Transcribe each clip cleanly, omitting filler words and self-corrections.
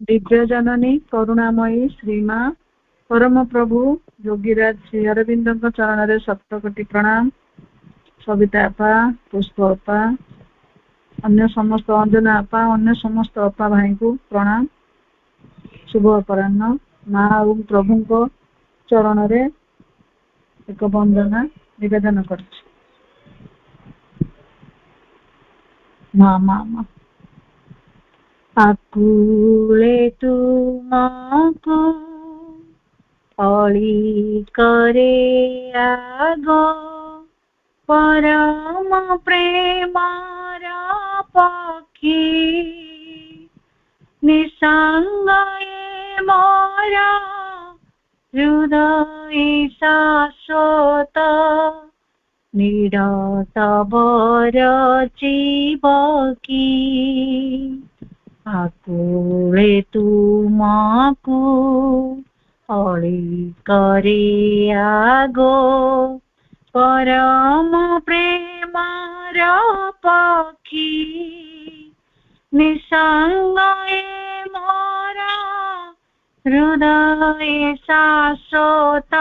दिव्य जननी करुणामयी श्रीमा परम प्रभु योगीराज श्री अरविंद चरण रे सप्तकोटि प्रणाम। सविता अपा, पुष्प अपा, अन्य समस्त अंजना अपा, अन्य समस्त अपा भाई को प्रणाम। शुभ अपराह्न। माँ और प्रभु को चरण रे एक वंदना निवेदन कर। माँ माँ माँ आकुले तुमको अली करे आगो परम प्रेमार पक्षी निसंगए मोर हृदय शाश्वत निरत बर जीवकी आकुले तुमको अली करे आगो परम प्रेमार पक्षी निसंगए मोरा हृदय शाश्वत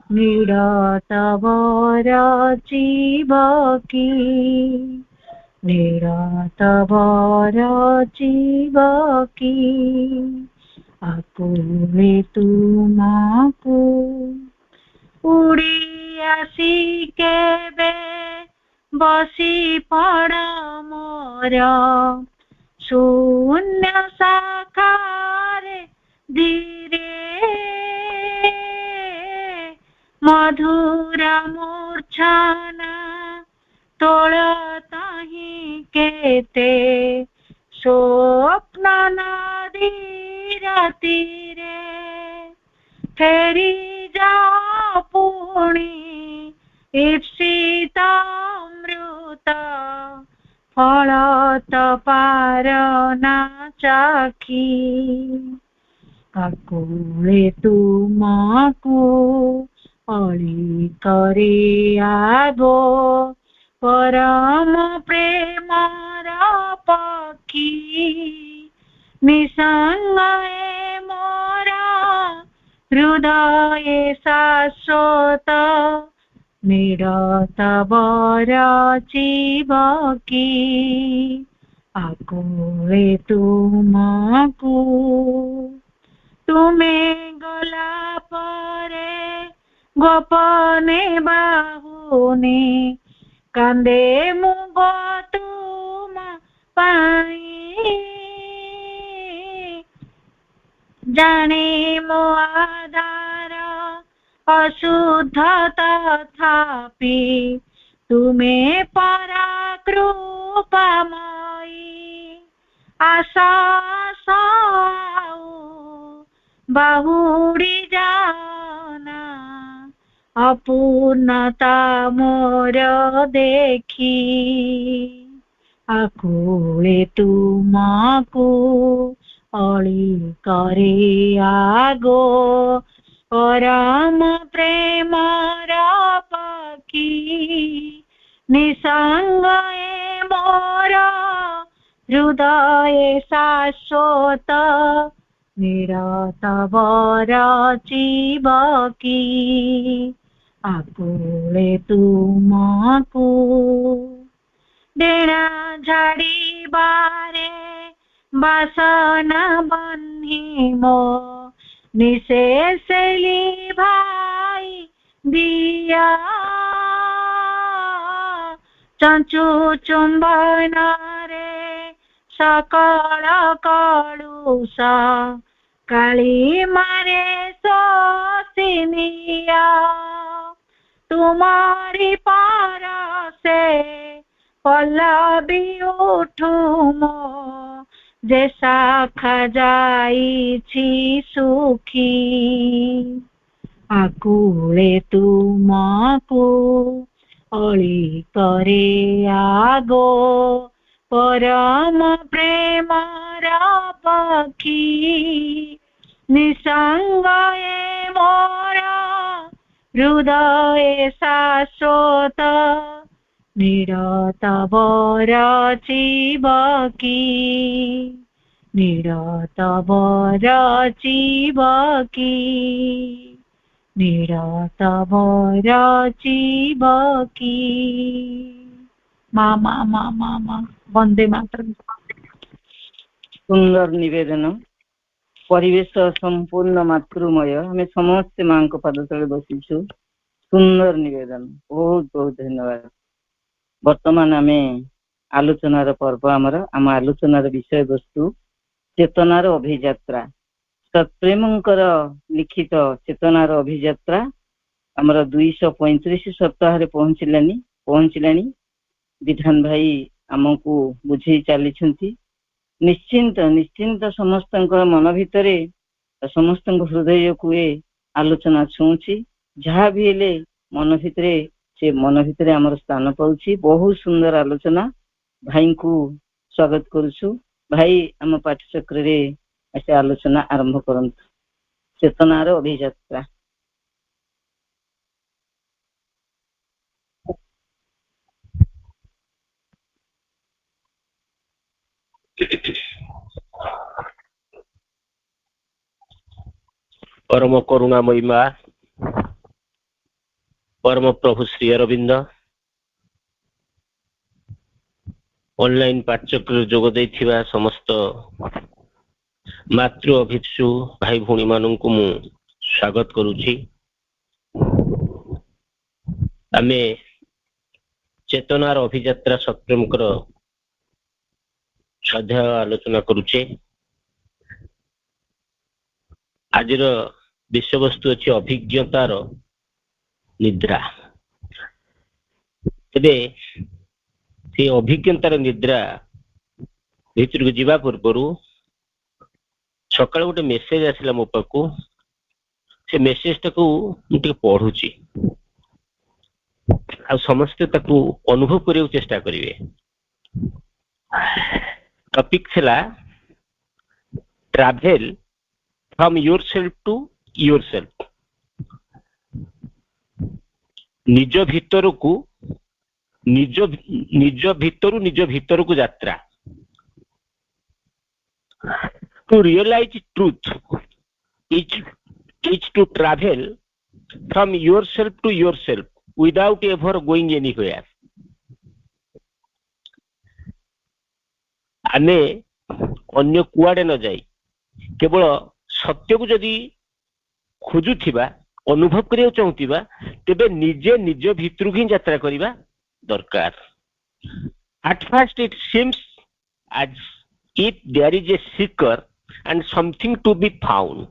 निरत बर जीवकी निरत बर जीवकी आकुले तुमको उड़ी आसी केबे बसी पड़ मोर शून्य शाखार धीरे मधुर मूर्छना तोड़ ताही केते स्वप्न नदी रातीरे फेरी जा पुणी ईप्सित अमृत फलत पार ना चाखी आकुले तुमको अली करे आगो परम प्रेमार पक्षी निसंगए मोरा हृदय शाश्वत निरत बर जीवकी आकुले तुमको तुम्हें गला परे गोपने बाहुने कांदे मुग तुम पाई जाने मो आधार अशुद्ध तथापि तुम्हें पराकृपामयी आशा बहुड़ी जाना अपूर्णता मोर देखी आकुले तुमको अली करे आगो परम प्रेमार पक्षी निसंगए मोर हृदय शाश्वत निरत बर जीवकी आकुले तुमको डेणा झाड़ी बारे बासना बन्ही मो निशेषली भाई दिया चंचु चुंबन रे सकल कलुषा काली मारे सोसिनिया तुम्हारी पार से पल्लवी उठुमो जे शाखा जाइछि सुखी आकुले तुमको अली करे आगो परम प्रेमार पक्षी निसंगए मोर हृदय शाश्वत निरत बर जीवकी निरतवर चिबकी निरतवर चिबकी मामा मामा मा वंदे मातरम। सुंदर निवेदन परिवेश संपूर्ण मातृमय हमें समस्ते माँ को पद तले बसीचु सुंदर निवेदन बहुत बहुत धन्यवाद। वर्तमान आम आलोचनार पर्व आम आलोचनार विषय वस्तु चेतनार अभियात्रा सत्प्रेमंकर लिखित चेतनार अभियात्रा आमर 235 सप्ताह पहुंचलानी विधान भाई आमको बुझे चली निश्चिंत निश्चिंत समस्त मन भितर समस्त हृदय को आलोचना छुँची जहाँ भी हेले मन भितर से मन भितर आमर स्थान पाउछि। बहुत सुंदर आलोचना भाई को स्वागत करुछु। भाई आम पाठ्यचक्र रे ऐसे आलोचना आरंभ करंतु चेतनार अभियात्रा। परम करुणामयी माँ परम प्रभु श्री अरविंद ऑनलाइन पाठ्यक्रम जोग देथिबा समस्त मातृ अभिक्षु भाई भौणी मानन को मु स्वागत करूछि। आमे चेतनार अभियात्रा सत्प्रेमकर स्वाध्याय आलोचना करुछे। आजिर विषय वस्तु अच्छी अभिज्ञतार निद्रा। तेबे से अभिज्ञतार निद्रा भीतर को जीवा पूर्व सकाळ गोटे मेसेज आसिला मो पाखु। से मेसेज टाकू मुझे पढ़ुची आ समस्ते ताकू अनुभव करने चेष्टा करिवे। टॉपिक थिला travel from yourself to yourself. निज भीतर को निज भीतर को यात्रा to realize truth is to travel from yourself to yourself without ever going anywhere. आमे अन्य कुआडे न जाई केवल सत्य को जदि खोजुथिबा अनुभव करिया चाहूथिबा तेबे निजे निज भीतर ही यात्रा करिबा दरकार। At first it seems as if there is a seeker and something to be found।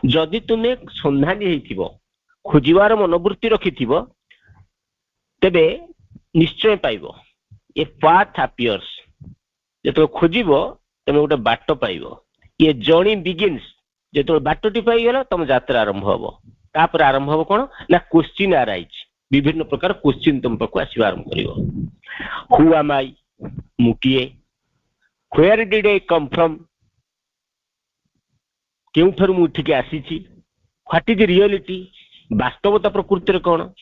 जदि तुमे संधानी हेथिबो खोजिवार मनोवृत्ति रखिथिबो तेबे निश्चय पाइबो। ए पाथ appears जेतो खोजिबो तमे गोटे बाट पाइबो। ये जर्नी बिगिन्स जेतो बाटटी पाइगला तुम यात्रा आरंभ हबो। तापर आरंभ हबो कोन ना क्वेश्चन अराइज विभिन्न प्रकार क्वेश्चन तुम पाखु आसीबा आरंभ करिवो। हु एम आई मुकिए where did I come from केउठर मु उठिके आसीची व्हाट इज रियलिटी वास्तवता प्रकृति कोन।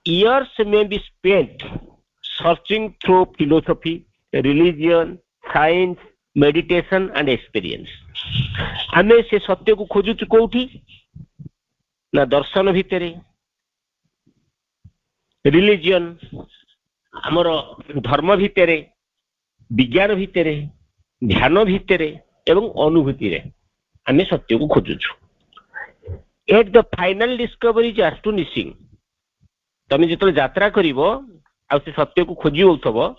Years may be spent searching through philosophy religion science meditation and experience. आमे से सत्य को खोजुछु कोठी ना दर्शन भितरे रिलीजियन हमर धर्म भितरे विज्ञान भितरे ध्यान भितरे एवं अनुभूति रे आमे सत्य को खोजुछु। At the final discovery is astonishing. तमे जेतो यात्रा करिवो आ से सत्य को खोजी होथबो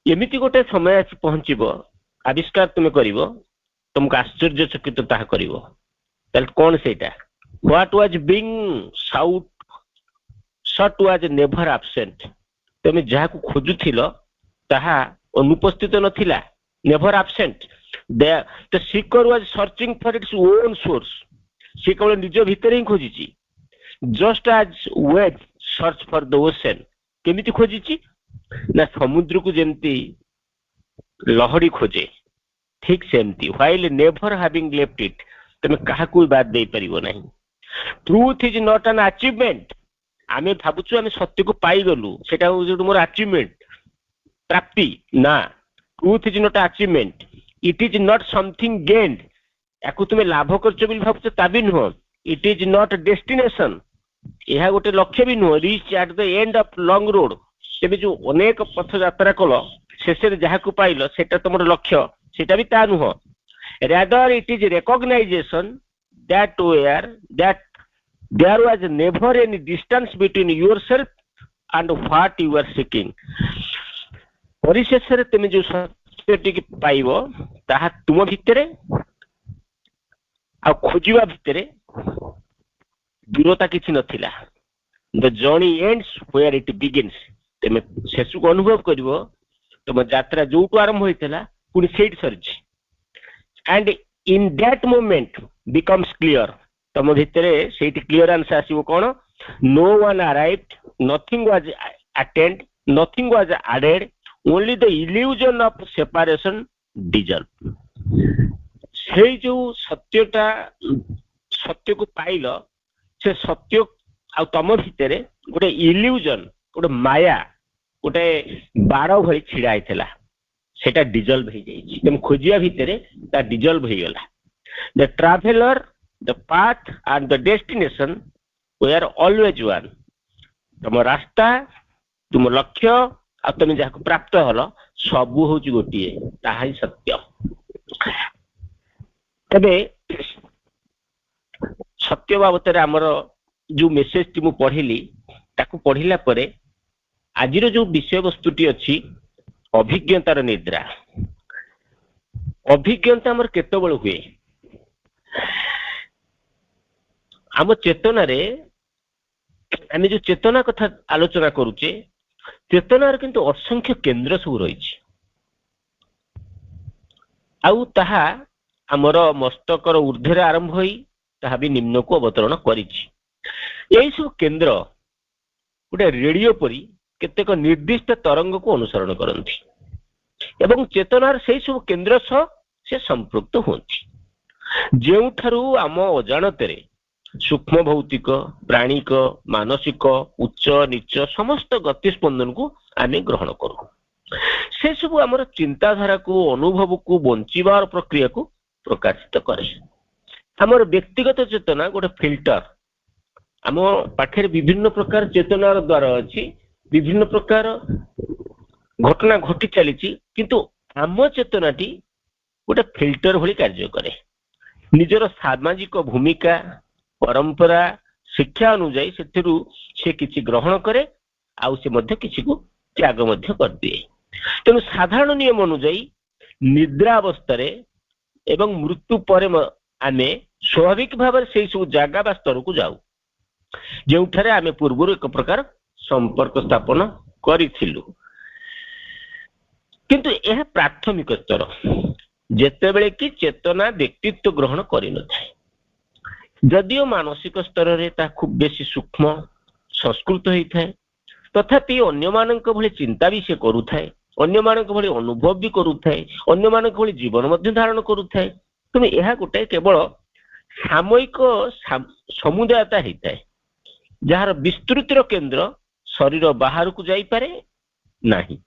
एमिति गोटे समय आसी पहुंचीबो आविष्कार तुम करिवो तुमको आश्चर्यचकित ताहा करिवो। ताल कोन सेटा what was being sought was never absent. तुम जहा को खोजुथिलो ताहा अनुपस्थित नथिला never absent. The seeker was searching for its own source. से केवल निज भीतर ही खोजिची just as wave search for the ocean. केमिति खोजिची ना समुद्र को जेमती लहड़ी खोजे ठीक सेमती while never having left it तुम कहा को बात दे परिबो नहीं। Truth is not an achievement. आमे भाबुछु आमे सत्य को पाई गलु सेटा जो मोर अचीवमेंट प्राप्ति ना truth is not achievement, it is not something gained, याकू तुम लाभ करछ बोली भाबछ ता भी नुह, इट इज नॉट डेस्टिनेशन, यह गोटे लक्ष्य भी नुह, reach at the end of long road. तेबे जो अनेक पथ यात्रा कल शेष जहाँ को पाइल सेटा तुम लक्ष्य, सेटा भी ता नुह, rather it is recognition that there was never any distance between yourself and what you are seeking। परिशेष रे तुम जो सत्यटी पाइबो ताहा तुम भितरे आ खोजिबा भितरे दूरता किछि नथिला। The journey ends where it begins. तुम शेष को अनुभव करिवो तुम यात्रा जोटू आरंभ होइतला पुनी सेठ सरछि, and in that moment becomes clear, तुम भितरे सेठी clearance आसीबो cone, no one arrived, nothing was attained, nothing was added, only the illusion of separation dissolved। से जो सत्यटा सत्य को पाइल से सत्य आ तुम भितरे गोटे इल्यूजन गोटे माया गोटे बाड़ भली छिड़ा आइथिला, सेटा डिजल्व हो जाइए। तुम खोजिया भितरे ता डिजल्व हो गला। The traveller, the path and the destination we are always one. तुम रास्ता तुम लक्ष्य आ तुम जहाँ प्राप्त हल सबू हूँ गोटे, ताहा ही सत्य। तबे सत्य बाबत आमर जो मेसेज टी पढ़िली ताकू पढ़िला परे आजिर जो विषय वस्तुटी अच्छी अभिज्ञतार निद्रा। अभिज्ञता आमर केतबेल हुए, आम चेतना रे आम जो चेतना कथा आलोचना करुचे, चेतनार किंतु असंख्य केंद्र सब रही आउ ताहा आमर मस्तकर ऊर्ध्वर आरंभ होई ताहा भी निम्न को अवतरण करिछि। एई सब केंद्र गोटे रेडियो परी केतेक निर्दिष्ट तरंग को अनुसरण करती एवं चेतनार से सब केंद्र सह से संपृक्त होती। जेउठारु आम अजाणतरे सूक्ष्म भौतिक प्राणिक मानसिक उच्च नीच समस्त गतिस्पंदन को आमे ग्रहण करू, से सब आमर चिंताधारा को अनुभव को बंचिबार प्रक्रिया को प्रकाशित करे। आमर व्यक्तिगत चेतना गोटे फिल्टर, आम पाखे विभिन्न प्रकार चेतनार द्वार अच्छी, विभिन्न प्रकार घटना घटी चली, किंतु आम चेतनाटी गोटे फिल्टर भली कार्य करे। निजर सामाजिक भूमिका परंपरा शिक्षा अनुजाई से किसी ग्रहण करे आउ से मध्य किसी को त्याग मध्य कर दिए। तेणु साधारण नियम अनुजाई निद्रा अवस्था एवं मृत्यु पर आमे स्वाभाविक भाव से सब जगह बा स्तर को जाऊ जोठारे आमे पूर्व एक प्रकार संपर्क स्थापन करिथिलु, किंतु यह प्राथमिक स्तर जेतेबेले कि चेतना व्यक्तित्व ग्रहण करि न थाए। जदियो मानसिक स्तर रे ता खूब बेसी सूक्ष्म संस्कृत होई थाए, तथापि अन्य मानक भली चिंता भी से करू थाए, अन्य मानक भली अनुभव भी करू थाए, अन्य मानक भली जीवन मध्य धारण करू थाए। तुम यह गोटे केवल सामयिक समुदायता होता है जार विस्तृतिर केंद्र शरीर बाहर को जाई पारे नहीं।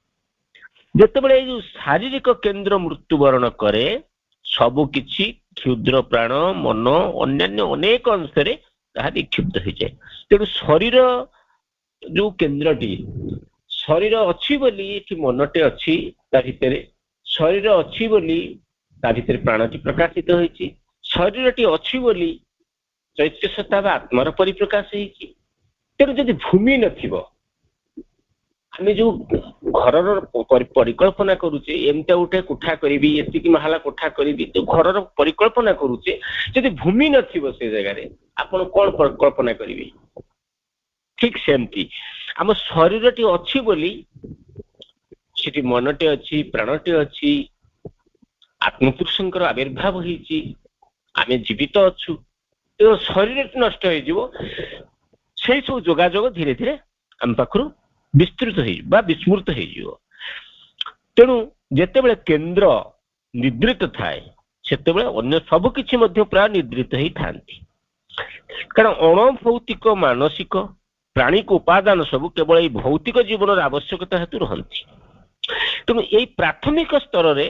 जेतेबेले जो शारीरिक केंद्र मृत्युवरण करे सबु किछि क्षुद्र प्राण मन अन्यान्य अनेक अंशरे ताहा विक्षिप्त हो जाए। तेणु शरीर जो केंद्रटी शरीर अच्छी बोली एठी मनटे अच्छी ता भितरे शरीर अच्छी बोली ता भितरे प्राणटी प्रकाशित होईछि, शरीरटी अच्छी बोली चैत्य सत्ता बा आत्मार परिप्रकाश होईछि। तेणु जदि भूमि नथिबो आमे जो घरर परिकल्पना करूचे एमता उठे कोठा करिबी एतिकी महला कोठा करिबी तो घरर परिकल्पना करूचे, जदि भूमि नथिबो से जगह रे आपण कोन परिकल्पना करिबी। ठीक सेमती आम शरीरटी अच्छी बोली सेठी मनटे अच्छी प्राणटे अच्छी आत्मपुरुषंकर आविर्भाव होईछि, आमे जीवित अच्छु। तो शरीर नष्ट हो से सब जोगाजोग धीरे धीरे आम पाखरु विस्तृत हो विस्मृत हो। तेणु जेतेबेले केंद्र निद्रित थाए सेतेबेले अन्य सब किछि मध्य प्राय निद्रित ही थांती, कारण अणभौतिक मानसिक प्राणिक उपादान सब केवल भौतिक जीवन आवश्यकता हेतु रहती। ତେଣୁ ଏଇ ପ୍ରାଥମିକ ସ୍ତରରେ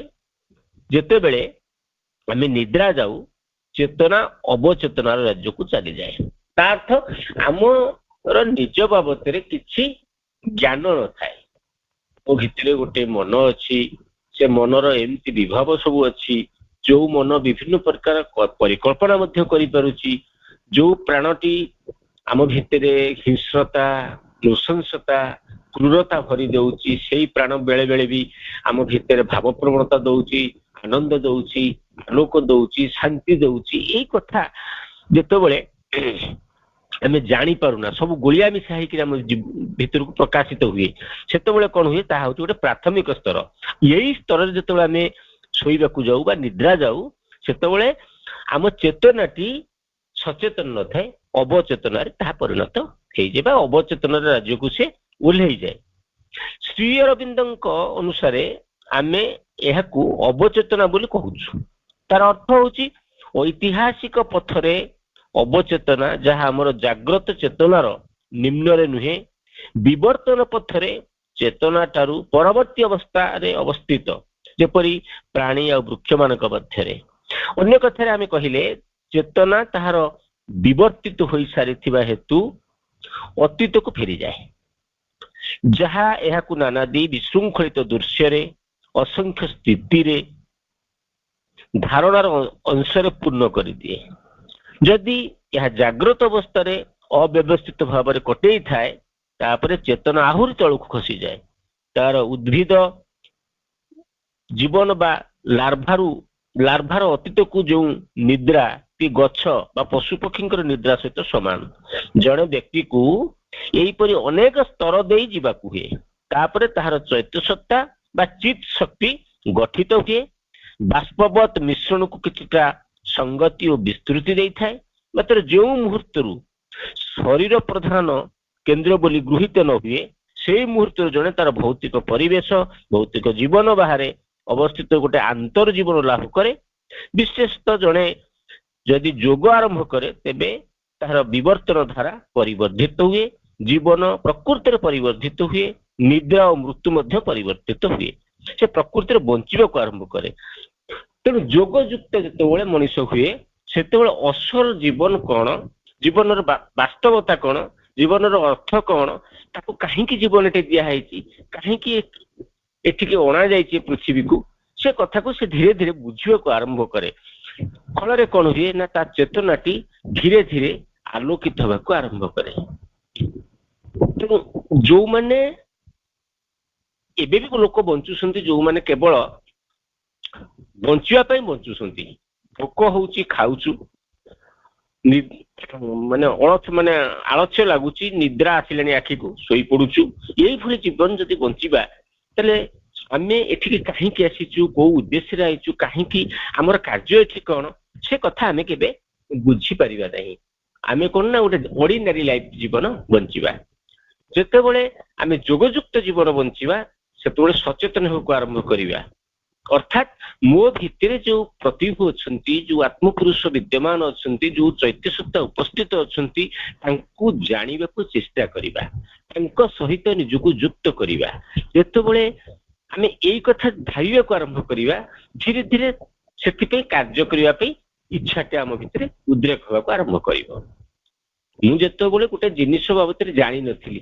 ଯେତେବେଳେ ଆମେ ନିଦ୍ରା ଯାଉ ଚେତନା ଅବଚେତନାର ରାଜ୍ୟକୁ ଚାଲିଯାଏ। ତା ଅର୍ଥ ଆମର ନିଜ ବାବଦରେ କିଛି ଜ୍ଞାନ ନଥାଏ। ମୋ ଭିତରେ ଗୋଟେ ମନ ଅଛି, ସେ ମନର ଏମିତି ବିଭାବ ସବୁ ଅଛି, ଯୋଉ ମନ ବିଭିନ୍ନ ପ୍ରକାର ପରିକଳ୍ପନା ମଧ୍ୟ କରିପାରୁଛି, ଯୋଉ ପ୍ରାଣଟି ଆମ ଭିତରେ ହିଂସ୍ରତା, ନୃଶଂସତା, କ୍ରୂରତା ଭରି ଦେଉଛି, ସେଇ ପ୍ରାଣ ବେଳେ ବେଳେ ବି ଆମ ଭିତରେ ଭାବ ପ୍ରବଣତା ଦଉଛି, ଆନନ୍ଦ ଦଉଛି, ଆଲୋକ ଦଉଛି, ଶାନ୍ତି ଦଉଛି। ଏଇ କଥା ଯେତେବେଳେ ଆମେ ଜାଣିପାରୁନା, ସବୁ ଗୋଳିଆ ମିଶା ହେଇକି ଆମ ଭିତରକୁ ପ୍ରକାଶିତ ହୁଏ, ସେତେବେଳେ କଣ ହୁଏ, ତାହା ହଉଛି ଗୋଟେ ପ୍ରାଥମିକ ସ୍ତର। ଏଇ ସ୍ତରରେ ଯେତେବେଳେ ଆମେ ଶୋଇବାକୁ ଯାଉ ବା ନିଦ୍ରା ଯାଉ, ସେତେବେଳେ ଆମ ଚେତନାଟି ସଚେତନ ନଥାଏ, ଅବଚେତନାରେ ତାହା ପରିଣତ ହେଇଯାଏ ବା ଅବଚେତନାର ରାଜ୍ୟକୁ ସେ ଓହ୍ଲେଇଯାଏ। ଶ୍ରୀ ଅରବିନ୍ଦଙ୍କ ଅନୁସାରେ ଆମେ ଏହାକୁ ଅବଚେତନା ବୋଲି କହୁଛୁ। ତାର ଅର୍ଥ ହଉଛି ଐତିହାସିକ ପଥରେ ଅବଚେତନା, ଯାହା ଆମର ଜାଗ୍ରତ ଚେତନାର ନିମ୍ନରେ ନୁହେଁ, ବିବର୍ତ୍ତନ ପଥରେ ଚେତନା ଠାରୁ ପରବର୍ତ୍ତୀ ଅବସ୍ଥାରେ ଅବସ୍ଥିତ, ଯେପରି ପ୍ରାଣୀ ଆଉ ବୃକ୍ଷ ମାନଙ୍କ ମଧ୍ୟରେ। ଅନ୍ୟ କଥାରେ ଆମେ କହିଲେ ଚେତନା ତାହାର ବିବର୍ତ୍ତିତ ହୋଇସାରିଥିବା ହେତୁ ଅତୀତକୁ ଫେରିଯାଏ, ଯାହା ଏହାକୁ ନାନାଦି ବିଶୃଙ୍ଖଳିତ ଦୃଶ୍ୟରେ, ଅସଂଖ୍ୟ ସ୍ଥିତିରେ, ଧାରଣାର ଅଂଶରେ ପୂର୍ଣ୍ଣ କରିଦିଏ। ଯଦି ଏହା ଜାଗ୍ରତ ଅବସ୍ଥାରେ ଅବ୍ୟବସ୍ଥିତ ଭାବରେ କଟେଇଥାଏ, ତାପରେ ଚେତନା ଆହୁରି ତଳକୁ ଖସିଯାଏ। ତାର ଉଦ୍ଭିଦ ଜୀବନ ବା ଲାର୍ଭାର ଅତୀତକୁ ଯେଉଁ ନିଦ୍ରା କି ଗଛ ବା ପଶୁପକ୍ଷୀଙ୍କର ନିଦ୍ରା ସହିତ ସମାନ। ଜଣେ ବ୍ୟକ୍ତିକୁ ଏହିପରି ଅନେକ ସ୍ତର ଦେଇ ଯିବାକୁ ହୁଏ, ତାପରେ ତାହାର ଚୈତ୍ୟ ସତ୍ତା ବା ଚିତ୍ ଶକ୍ତି ଗଠିତ ହୁଏ। ବାଷ୍ପବତ୍ ମିଶ୍ରଣକୁ କିଛିଟା ସଂଗତି ଓ ବିସ୍ତୃତି ଦେଇଥାଏ। ମାତ୍ର ଯେଉଁ ମୁହୂର୍ତ୍ତରୁ ଶରୀର ପ୍ରଧାନ କେନ୍ଦ୍ର ବୋଲି ଗୃହୀତ ନ ହୁଏ, ସେଇ ମୁହୂର୍ତ୍ତରୁ ଜଣେ ତାର ଭୌତିକ ପରିବେଶ, ଭୌତିକ ଜୀବନ ବାହାରେ ଅବସ୍ଥିତ ଗୋଟେ ଆନ୍ତର ଜୀବନ ଲାଭ କରେ। ବିଶେଷତଃ ଜଣେ ଯଦି ଯୋଗ ଆରମ୍ଭ କରେ, ତେବେ ତାହାର ବିବର୍ତ୍ତନ ଧାରା ପରିବର୍ଦ୍ଧିତ ହୁଏ, ଜୀବନ ପ୍ରକୃତିରେ ପରିବର୍ଦ୍ଧିତ ହୁଏ, ନିଦ୍ରା ଓ ମୃତ୍ୟୁ ମଧ୍ୟ ପରିବର୍ତ୍ତିତ ହୁଏ। ସେ ପ୍ରକୃତିରେ ବଞ୍ଚିବାକୁ ଆରମ୍ଭ କରେ। ତେଣୁ ଯୋଗ ଯୁକ୍ତ ଯେତେବେଳେ ମଣିଷ ହୁଏ, ସେତେବେଳେ ଅସଲ ଜୀବନ କଣ, ଜୀବନର ବାସ୍ତବତା କଣ, ଜୀବନର ଅର୍ଥ କଣ, ତାକୁ କାହିଁକି ଜୀବନଟେ ଦିଆହେଇଛି, କାହିଁକି ଏଠିକି ଅଣାଯାଇଛି ପୃଥିବୀକୁ, ସେ କଥାକୁ ସେ ଧୀରେ ଧୀରେ ବୁଝିବାକୁ ଆରମ୍ଭ କରେ। ଫଳରେ କଣ ହୁଏ ନା, ତା ଚେତନାଟି ଧୀରେ ଧୀରେ ଆଲୋକିତ ହେବାକୁ ଆରମ୍ଭ କରେ। ତେଣୁ ଯୋଉମାନେ ଏବେ ବି ଲୋକ ବଞ୍ଚୁଛନ୍ତି, ଯୋଉମାନେ କେବଳ ବଞ୍ଚିବା ପାଇଁ ବଞ୍ଚୁଛନ୍ତି, ଭୋକ ହଉଛି ଖାଉଛୁ, ମାନେ ଆଳସ୍ୟ ଲାଗୁଛି, ନିଦ୍ରା ଆସିଲାଣି ଆଖିକୁ, ଶୋଇ ପଡୁଛୁ, ଏଇଭଳି ଜୀବନ ଯଦି ବଞ୍ଚିବା, ତାହେଲେ ଆମେ ଏଠିକି କାହିଁକି ଆସିଛୁ, କୋଉ ଉଦ୍ଦେଶ୍ୟରେ ଆଇଛୁ, କାହିଁକି ଆମର କାର୍ଯ୍ୟ ଏଠି କଣ, ସେ କଥା ଆମେ କେବେ ବୁଝିପାରିବା ନାହିଁ। ଆମେ କଣ ନା ଗୋଟେ ଅର୍ଡିନାରୀ ଲାଇଫ ଜୀବନ ବଞ୍ଚିବା। ଯେତେବେଳେ ଆମେ ଯୋଗଯୁକ୍ତ ଜୀବନ ବଞ୍ଚିବା, ସେତେବେଳେ ସଚେତନ ହେବାକୁ ଆରମ୍ଭ କରିବା। ଅର୍ଥାତ୍ ମୋ ଭିତରେ ଯୋଉ ପ୍ରତିଭୁ ଅଛନ୍ତି, ଯୋଉ ଆତ୍ମପୁରୁଷ ବିଦ୍ୟମାନ ଅଛନ୍ତି, ଯୋଉ ଚୈତ୍ୟ ସତ୍ତା ଉପସ୍ଥିତ ଅଛନ୍ତି, ତାଙ୍କୁ ଜାଣିବାକୁ ଚେଷ୍ଟା କରିବା, ତାଙ୍କ ସହିତ ନିଜକୁ ଯୁକ୍ତ କରିବା। ଯେତେବେଳେ ଆମେ ଏଇ କଥା ଭାବିବାକୁ ଆରମ୍ଭ କରିବା, ଧୀରେ ଧୀରେ ସେଥିପାଇଁ କାର୍ଯ୍ୟ କରିବା ପାଇଁ ଇଚ୍ଛାଟା ଆମ ଭିତରେ ଉଦ୍ରେକ ହେବାକୁ ଆରମ୍ଭ କରିବ। ମୁଁ ଯେତେବେଳେ ଗୋଟେ ଜିନିଷ ବାବଦରେ ଜାଣିନଥିଲି,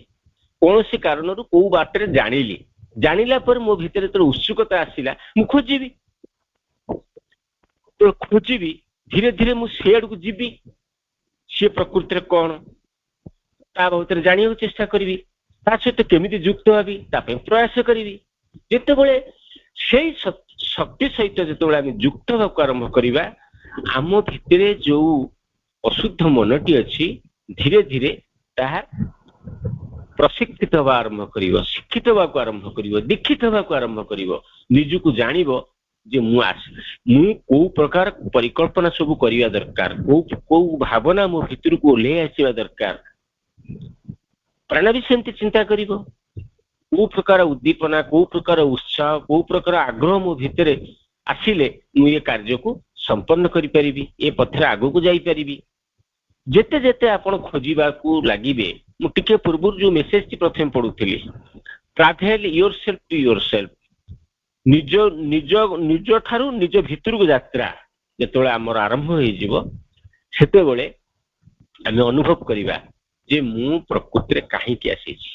କୌଣସି କାରଣରୁ କୋଉ ବାଟରେ ଜାଣିଲି, ଜାଣିଲା ପରେ ମୋ ଭିତରେ ଯେତେବେଳେ ଉତ୍ସୁକତା ଆସିଲା, ମୁଁ ଖୋଜିବି, ଧୀରେ ଧୀରେ ମୁଁ ସେ ଆଡକୁ ଯିବି, ସିଏ ପ୍ରକୃତିରେ କଣ, ତା ବାବଦରେ ଜାଣିବାକୁ ଚେଷ୍ଟା କରିବି, ତା ସହିତ କେମିତି ଯୁକ୍ତ ହେବି, ତା ପାଇଁ ପ୍ରୟାସ କରିବି। ଯେତେବେଳେ ସେଇ ଶକ୍ତି ସହିତ ଯେତେବେଳେ ଆମେ ଯୁକ୍ତ ହେବାକୁ ଆରମ୍ଭ କରିବା, ଆମ ଭିତରେ ଯୋଉ ଅଶୁଦ୍ଧ ମନଟି ଅଛି, ଧୀରେ ଧୀରେ ତାହା ପ୍ରଶିକ୍ଷିତ ହେବା ଆରମ୍ଭ କରିବ, ଶିକ୍ଷିତ ହେବାକୁ ଆରମ୍ଭ କରିବ, ଦୀକ୍ଷିତ ହେବାକୁ ଆରମ୍ଭ କରିବ। ନିଜକୁ ଜାଣିବ ଯେ ମୁଁ କୋଉ ପ୍ରକାର ପରିକଳ୍ପନା ସବୁ କରିବା ଦରକାର, କୋଉ ଭାବନା ମୋ ଭିତରକୁ ଓହ୍ଲେଇ ଆସିବା ଦରକାର। ପ୍ରାଣ ବି ସେମିତି ଚିନ୍ତା କରିବ, କୋଉ ପ୍ରକାର ଉଦ୍ଦୀପନା, କୋଉ ପ୍ରକାର ଉତ୍ସାହ, କୋଉ ପ୍ରକାର ଆଗ୍ରହ ମୋ ଭିତରେ ଆସିଲେ ମୁଁ ଏ କାର୍ଯ୍ୟକୁ ସମ୍ପନ୍ନ କରିପାରିବି, ଏ ପଥରେ ଆଗକୁ ଯାଇପାରିବି। ଯେତେ ଯେତେ ଆପଣ ଖୋଜିବାକୁ ଲାଗିବେ, ମୁଁ ଟିକେ ପୂର୍ବରୁ ଯୋଉ ମେସେଜଟି ପ୍ରଥମେ ପଢୁଥିଲି, travel yourself to yourself, ନିଜ ନିଜ ନିଜ ଠାରୁ ନିଜ ଭିତରକୁ ଯାତ୍ରା ଯେତେବେଳେ ଆମର ଆରମ୍ଭ ହେଇଯିବ ସେତେବେଳେ ଆମେ ଅନୁଭବ କରିବା ଯେ ମୁଁ ପ୍ରକୃତିରେ କାହିଁକି ଆସିଛି,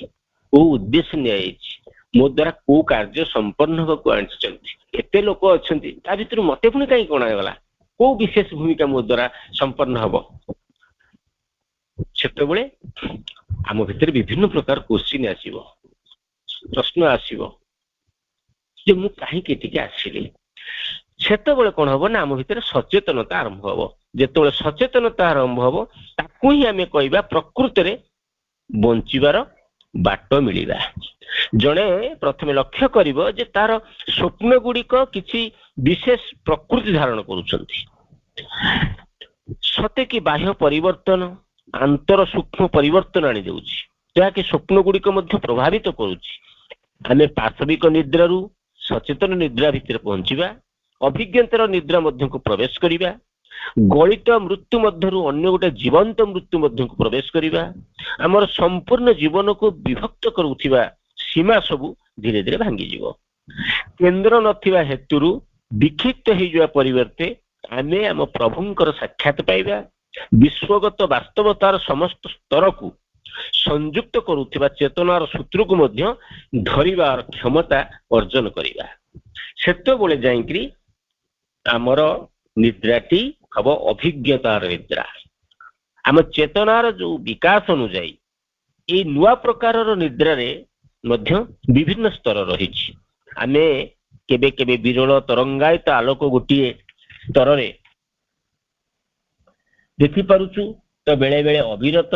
କୋଉ ଉଦ୍ଦେଶ୍ୟ ନିଆଯାଇଛି, ମୋ ଦ୍ୱାରା କୋଉ କାର୍ଯ୍ୟ ସମ୍ପନ୍ନ ହେବାକୁ ଆଣିଛନ୍ତି। ଏତେ ଲୋକ ଅଛନ୍ତି ତା ଭିତରୁ ମତେ ପୁଣି କାହିଁକି ଅଣାଗଲା, କୋଉ ବିଶେଷ ଭୂମିକା ମୋ ଦ୍ୱାରା ସମ୍ପନ୍ନ ହବ। ସେତେବେଳେ ଆମ ଭିତରେ ବିଭିନ୍ନ ପ୍ରକାର କୋଶ୍ଚିନ୍ ଆସିବ, ପ୍ରଶ୍ନ ଆସିବ ଯେ ମୁଁ କାହିଁକି ଏଠିକି ଆସିଲି। ସେତେବେଳେ କଣ ହବ ନା ଆମ ଭିତରେ ସଚେତନତା ଆରମ୍ଭ ହବ। ଯେତେବେଳେ ସଚେତନତା ଆରମ୍ଭ ହବ ତାକୁ ହିଁ ଆମେ କହିବା ପ୍ରକୃତରେ ବଞ୍ଚିବାର ବାଟ ମିଳିବା। ଜଣେ ପ୍ରଥମେ ଲକ୍ଷ୍ୟ କରିବ ଯେ ତାର ସ୍ୱପ୍ନ ଗୁଡିକ କିଛି ବିଶେଷ ପ୍ରକୃତି ଧାରଣ କରୁଛନ୍ତି। ସତେ କି ବାହ୍ୟ ପରିବର୍ତ୍ତନ ଆନ୍ତର ସୂକ୍ଷ୍ମ ପରିବର୍ତ୍ତନ ଆଣିଦେଉଛି, ଯାହାକି ସ୍ୱପ୍ନ ଗୁଡିକ ମଧ୍ୟ ପ୍ରଭାବିତ କରୁଛି। ଆମେ ପାଶବିକ ନିଦ୍ରାରୁ ସଚେତନ ନିଦ୍ରା ଭିତରେ ପହଞ୍ଚିବା, ଅଭିଜ୍ଞତାର ନିଦ୍ରା ମଧ୍ୟକୁ ପ୍ରବେଶ କରିବା, ଗଳିତ ମୃତ୍ୟୁ ମଧ୍ୟରୁ ଅନ୍ୟ ଗୋଟେ ଜୀବନ୍ତ ମୃତ୍ୟୁ ମଧ୍ୟକୁ ପ୍ରବେଶ କରିବା। ଆମର ସମ୍ପୂର୍ଣ୍ଣ ଜୀବନକୁ ବିଭକ୍ତ କରୁଥିବା ସୀମା ସବୁ ଧୀରେ ଧୀରେ ଭାଙ୍ଗିଯିବ। କେନ୍ଦ୍ର ନଥିବା ହେତୁରୁ ବିକ୍ଷିପ୍ତ ହେଇଯିବା ପରିବର୍ତ୍ତେ ଆମେ ଆମ ପ୍ରଭୁଙ୍କର ସାକ୍ଷାତ ପାଇବା। ବିଶ୍ୱଗତ ବାସ୍ତବତାର ସମସ୍ତ ସ୍ତରକୁ ସଂଯୁକ୍ତ କରୁଥିବା ଚେତନାର ସୂତ୍ରକୁ ମଧ୍ୟ ଧରିବାର କ୍ଷମତା ଅର୍ଜନ କରିବା। ସେତେବେଳେ ଯାଇକରି ଆମର ନିଦ୍ରାଟି ହବ ଅଭିଜ୍ଞତାର ନିଦ୍ରା। ଆମ ଚେତନାର ଯୋଉ ବିକାଶ ଅନୁଯାୟୀ ଏଇ ନୂଆ ପ୍ରକାରର ନିଦ୍ରାରେ ମଧ୍ୟ ବିଭିନ୍ନ ସ୍ତର ରହିଛି। ଆମେ କେବେ କେବେ ବିରଳ ତରଙ୍ଗାୟିତ ଆଲୋକ ଗୋଟିଏ ସ୍ତରରେ ଦେଖିପାରୁଛୁ, ତ ବେଳେ ବେଳେ ଅବିରତ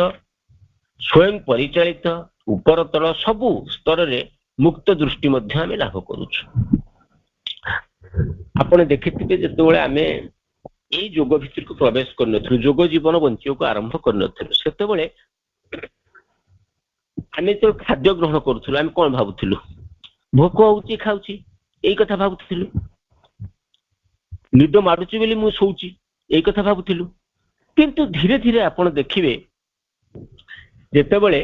ସ୍ୱୟଂ ପରିଚାଳିତ ଉପର ତଳ ସବୁ ସ୍ତରରେ ମୁକ୍ତ ଦୃଷ୍ଟି ମଧ୍ୟ ଆମେ ଲାଭ କରୁଛୁ। ଆପଣ ଦେଖିଥିବେ ଯେତେବେଳେ ଆମେ ଏଇ ଯୋଗ ଭିତରକୁ ପ୍ରବେଶ କରିନଥିଲୁ, ଯୋଗ ଜୀବନ ବଞ୍ଚିବାକୁ ଆରମ୍ଭ କରିନଥିଲୁ, ସେତେବେଳେ ଆମେ ଯେତେବେଳେ ଖାଦ୍ୟ ଗ୍ରହଣ କରୁଥିଲୁ ଆମେ କଣ ଭାବୁଥିଲୁ? ଭୋକ ହଉଛି ଖାଉଛି, ଏଇ କଥା ଭାବୁଥିଲୁ। ନିଦ ମାରୁଛି ବୋଲି ମୁଁ ଶୋଉଛି, ଏଇ କଥା ଭାବୁଥିଲୁ। କିନ୍ତୁ ଧୀରେ ଧୀରେ ଆପଣ ଦେଖିବେ ଯେତେବେଳେ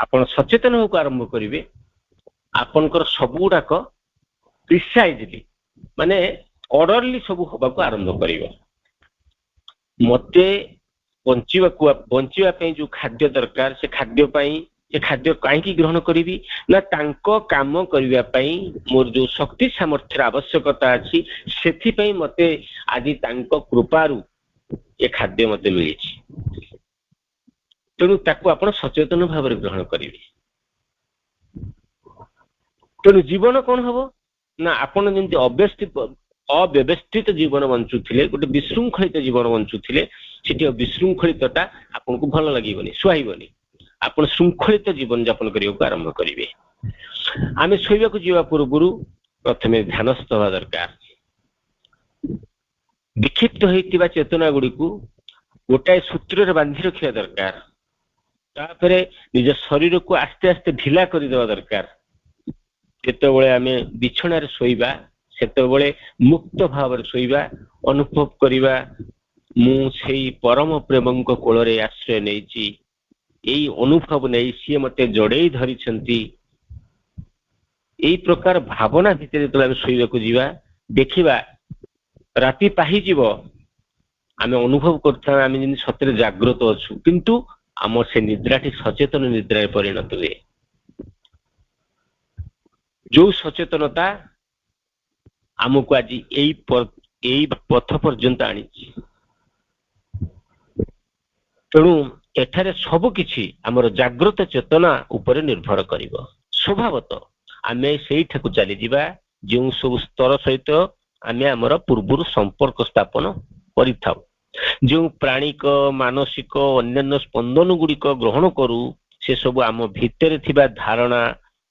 ଆପଣ ସଚେତନ ହେବାକୁ ଆରମ୍ଭ କରିବେ, ଆପଣଙ୍କର ସବୁ ଗୁଡାକ ପ୍ରିସାଇଜଲି ମାନେ ଅର୍ଡରଲି ସବୁ ହବାକୁ ଆରମ୍ଭ କରିବ। ମତେ ବଞ୍ଚିବା ପାଇଁ ଯୋଉ ଖାଦ୍ୟ ଦରକାର, ସେ ଖାଦ୍ୟ କାହିଁକି ଗ୍ରହଣ କରିବି ନା ତାଙ୍କ କାମ କରିବା ପାଇଁ ମୋର ଯୋଉ ଶକ୍ତି ସାମର୍ଥ୍ୟର ଆବଶ୍ୟକତା ଅଛି, ସେଥିପାଇଁ ମତେ ଆଜି ତାଙ୍କ କୃପାରୁ ଏ ଖାଦ୍ୟ ମତେ ମିଳିଛି। ତେଣୁ ତାକୁ ଆପଣ ସଚେତନ ଭାବରେ ଗ୍ରହଣ କରିବେ। ତେଣୁ ଜୀବନ କଣ ହବ ନା ଆପଣ ଯେମିତି ଅବ୍ୟବସ୍ଥିତ ଜୀବନ ବଞ୍ଚୁଥିଲେ, ଗୋଟେ ବିଶୃଙ୍ଖଳିତ ଜୀବନ ବଞ୍ଚୁଥିଲେ, ସେଠି ବିଶୃଙ୍ଖଳିତଟା ଆପଣଙ୍କୁ ଭଲ ଲାଗିବନି, ସୁହାଇବନି। ଆପଣ ଶୃଙ୍ଖଳିତ ଜୀବନ ଯାପନ କରିବାକୁ ଆରମ୍ଭ କରିବେ। ଆମେ ଶୋଇବାକୁ ଯିବା ପୂର୍ବରୁ ପ୍ରଥମେ ଧ୍ୟାନସ୍ଥ ହେବା ଦରକାର। ବିକ୍ଷିପ୍ତ ହେଇଥିବା ଚେତନା ଗୁଡିକୁ ଗୋଟାଏ ସୂତ୍ରରେ ବାନ୍ଧି ରଖିବା ଦରକାର। ତାପରେ ନିଜ ଶରୀରକୁ ଆସ୍ତେ ଆସ୍ତେ ଢିଲା କରିଦେବା ଦରକାର। ଯେତେବେଳେ ଆମେ ବିଛଣାରେ ଶୋଇବା ସେତେବେଳେ ମୁକ୍ତ ଭାବରେ ଶୋଇବା, ଅନୁଭବ କରିବା ମୁଁ ସେଇ ପରମ ପ୍ରେମଙ୍କ କୋଳରେ ଆଶ୍ରୟ ନେଇଛି, ଏଇ ଅନୁଭବ ନେଇ ସିଏ ମତେ ଜଡେଇ ଧରିଛନ୍ତି। ଏଇ ପ୍ରକାର ଭାବନା ଭିତରେ ଯେତେବେଳେ ଆମେ ଶୋଇବାକୁ ଯିବା, ଦେଖିବା ରାତି ପାହିଯିବ, ଆମେ ଅନୁଭବ କରୁଥିବା ଆମେ ଯେମିତି ସତରେ ଜାଗ୍ରତ ଅଛୁ, କିନ୍ତୁ ଆମର ସେ ନିଦ୍ରାଟି ସଚେତନ ନିଦ୍ରାରେ ପରିଣତ ହୁଏ। ଯୋଉ ସଚେତନତା ଆମକୁ ଆଜି ଏଇ ପଥ ପର୍ଯ୍ୟନ୍ତ ଆଣିଛି। ତେଣୁ ଏଠାରେ ସବୁ କିଛି ଆମର ଜାଗ୍ରତ ଚେତନା ଉପରେ ନିର୍ଭର କରିବ। ସ୍ୱଭାବତଃ ଆମେ ସେଇଠାକୁ ଚାଲିଯିବା ଯେଉଁ ସବୁ ସ୍ତର ସହିତ ଆମେ ଆମର ପୂର୍ବରୁ ସମ୍ପର୍କ ସ୍ଥାପନ କରିଥାଉ। ଯେଉଁ ପ୍ରାଣିକ ମାନସିକ ଅନ୍ୟାନ୍ୟ ସ୍ପନ୍ଦନ ଗୁଡିକ ଗ୍ରହଣ କରୁ, ସେ ସବୁ ଆମ ଭିତରେ ଥିବା ଧାରଣା,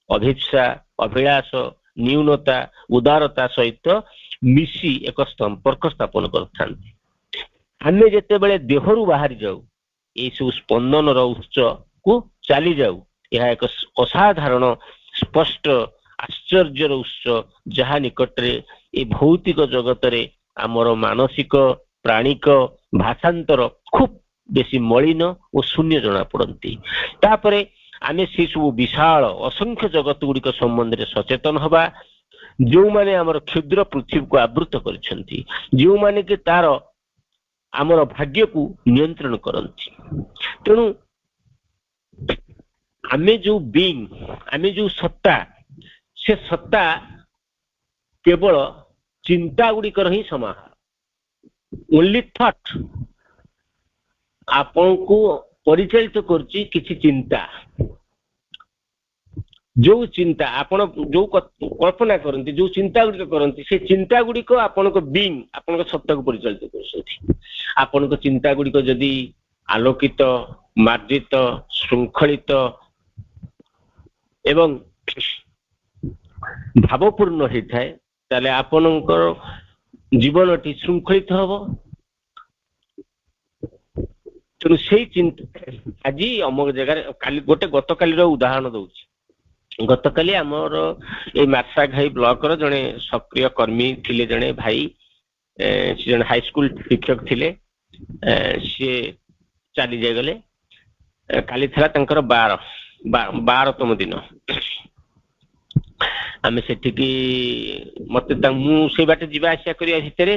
ଅଭିପ୍ସା, ଅଭିଳାଷ, ନ୍ୟୁନତା, ଉଦାରତା ସହିତ ମିଶି ଏକ ସମ୍ପର୍କ ସ୍ଥାପନ କରିଥାନ୍ତି। ଆମେ ଯେତେବେଳେ ଦେହରୁ ବାହାରି ଯାଉ, ଏଇ ସବୁ ସ୍ପନ୍ଦନର ଉତ୍ସକୁ ଚାଲିଯାଉ, ଏହା ଏକ ଅସାଧାରଣ ସ୍ପଷ୍ଟ ଆଶ୍ଚର୍ଯ୍ୟର ଉତ୍ସ, ଯାହା ନିକଟରେ ଏ ଭୌତିକ ଜଗତରେ ଆମର ମାନସିକ ପ୍ରାଣିକ ଭାଷାନ୍ତର ଖୁବ ବେଶୀ ମଳିନ ଓ ଶୂନ୍ୟ ଜଣା ପଡନ୍ତି। ତାପରେ ଆମେ ସେ ସବୁ ବିଶାଳ ଅସଂଖ୍ୟ ଜଗତ ଗୁଡିକ ସମ୍ବନ୍ଧରେ ସଚେତନ ହବା, ଯେଉଁମାନେ ଆମର କ୍ଷୁଦ୍ର ପୃଥିବୀକୁ ଆବୃତ କରିଛନ୍ତି, ଯେଉଁମାନେ କି ତାର ଆମର ଭାଗ୍ୟକୁ ନିୟନ୍ତ୍ରଣ କରନ୍ତି। ତେଣୁ ଆମେ ଯୋଉ ବିଙ୍ଗ, ଆମେ ଯୋଉ ସତ୍ତା, ସେ ସତ୍ତା କେବଳ ଚିନ୍ତା ଗୁଡ଼ିକର ହିଁ ସମାହାର। ଓନ୍ଲି ଥଟ୍ ଆପଣଙ୍କୁ ପରିଚାଳିତ କରୁଛି କିଛି ଚିନ୍ତା। ଯୋଉ ଚିନ୍ତା ଆପଣ ଯୋଉ କଳ୍ପନା କରନ୍ତି, ଯୋଉ ଚିନ୍ତା ଗୁଡ଼ିକ କରନ୍ତି, ସେ ଚିନ୍ତା ଗୁଡ଼ିକ ଆପଣଙ୍କ ବିଙ୍ଗ, ଆପଣଙ୍କ ସତ୍ତାକୁ ପରିଚାଳିତ କରୁଛନ୍ତି। ଆପଣଙ୍କ ଚିନ୍ତା ଗୁଡ଼ିକ ଯଦି ଆଲୋକିତ, ମାର୍ଜିତ, ଶୃଙ୍ଖଳିତ ଏବଂ ଭାବପୂର୍ଣ୍ଣ ହେଇଥାଏ, ତାହେଲେ ଆପଣଙ୍କର ଜୀବନଟି ଶୃଙ୍ଖଳିତ ହବ। ତେଣୁ ସେଇ ଚିନ୍ତା, ଆଜି ଅମକ ଜାଗାରେ କାଲି ଗୋଟେ ଗତକାଲିର ଉଦାହରଣ ଦଉଛି। ଗତକାଲି ଆମର ଏଇ ମାର୍ଶାଘାଇ ବ୍ଲକର ଜଣେ ସକ୍ରିୟ କର୍ମୀ ଥିଲେ, ଜଣେ ଭାଇ, ସେ ଜଣେ ହାଇସ୍କୁଲ ଶିକ୍ଷକ ଥିଲେ, ସିଏ ଚାଲି ଯାଇଗଲେ। କାଲି ଥିଲା ତାଙ୍କର 12ତମ ଦିନ। ଆମେ ସେଠିକି ମୁଁ ସେଇ ବାଟେ ଯିବା ଆସିବା କରିବା ଭିତରେ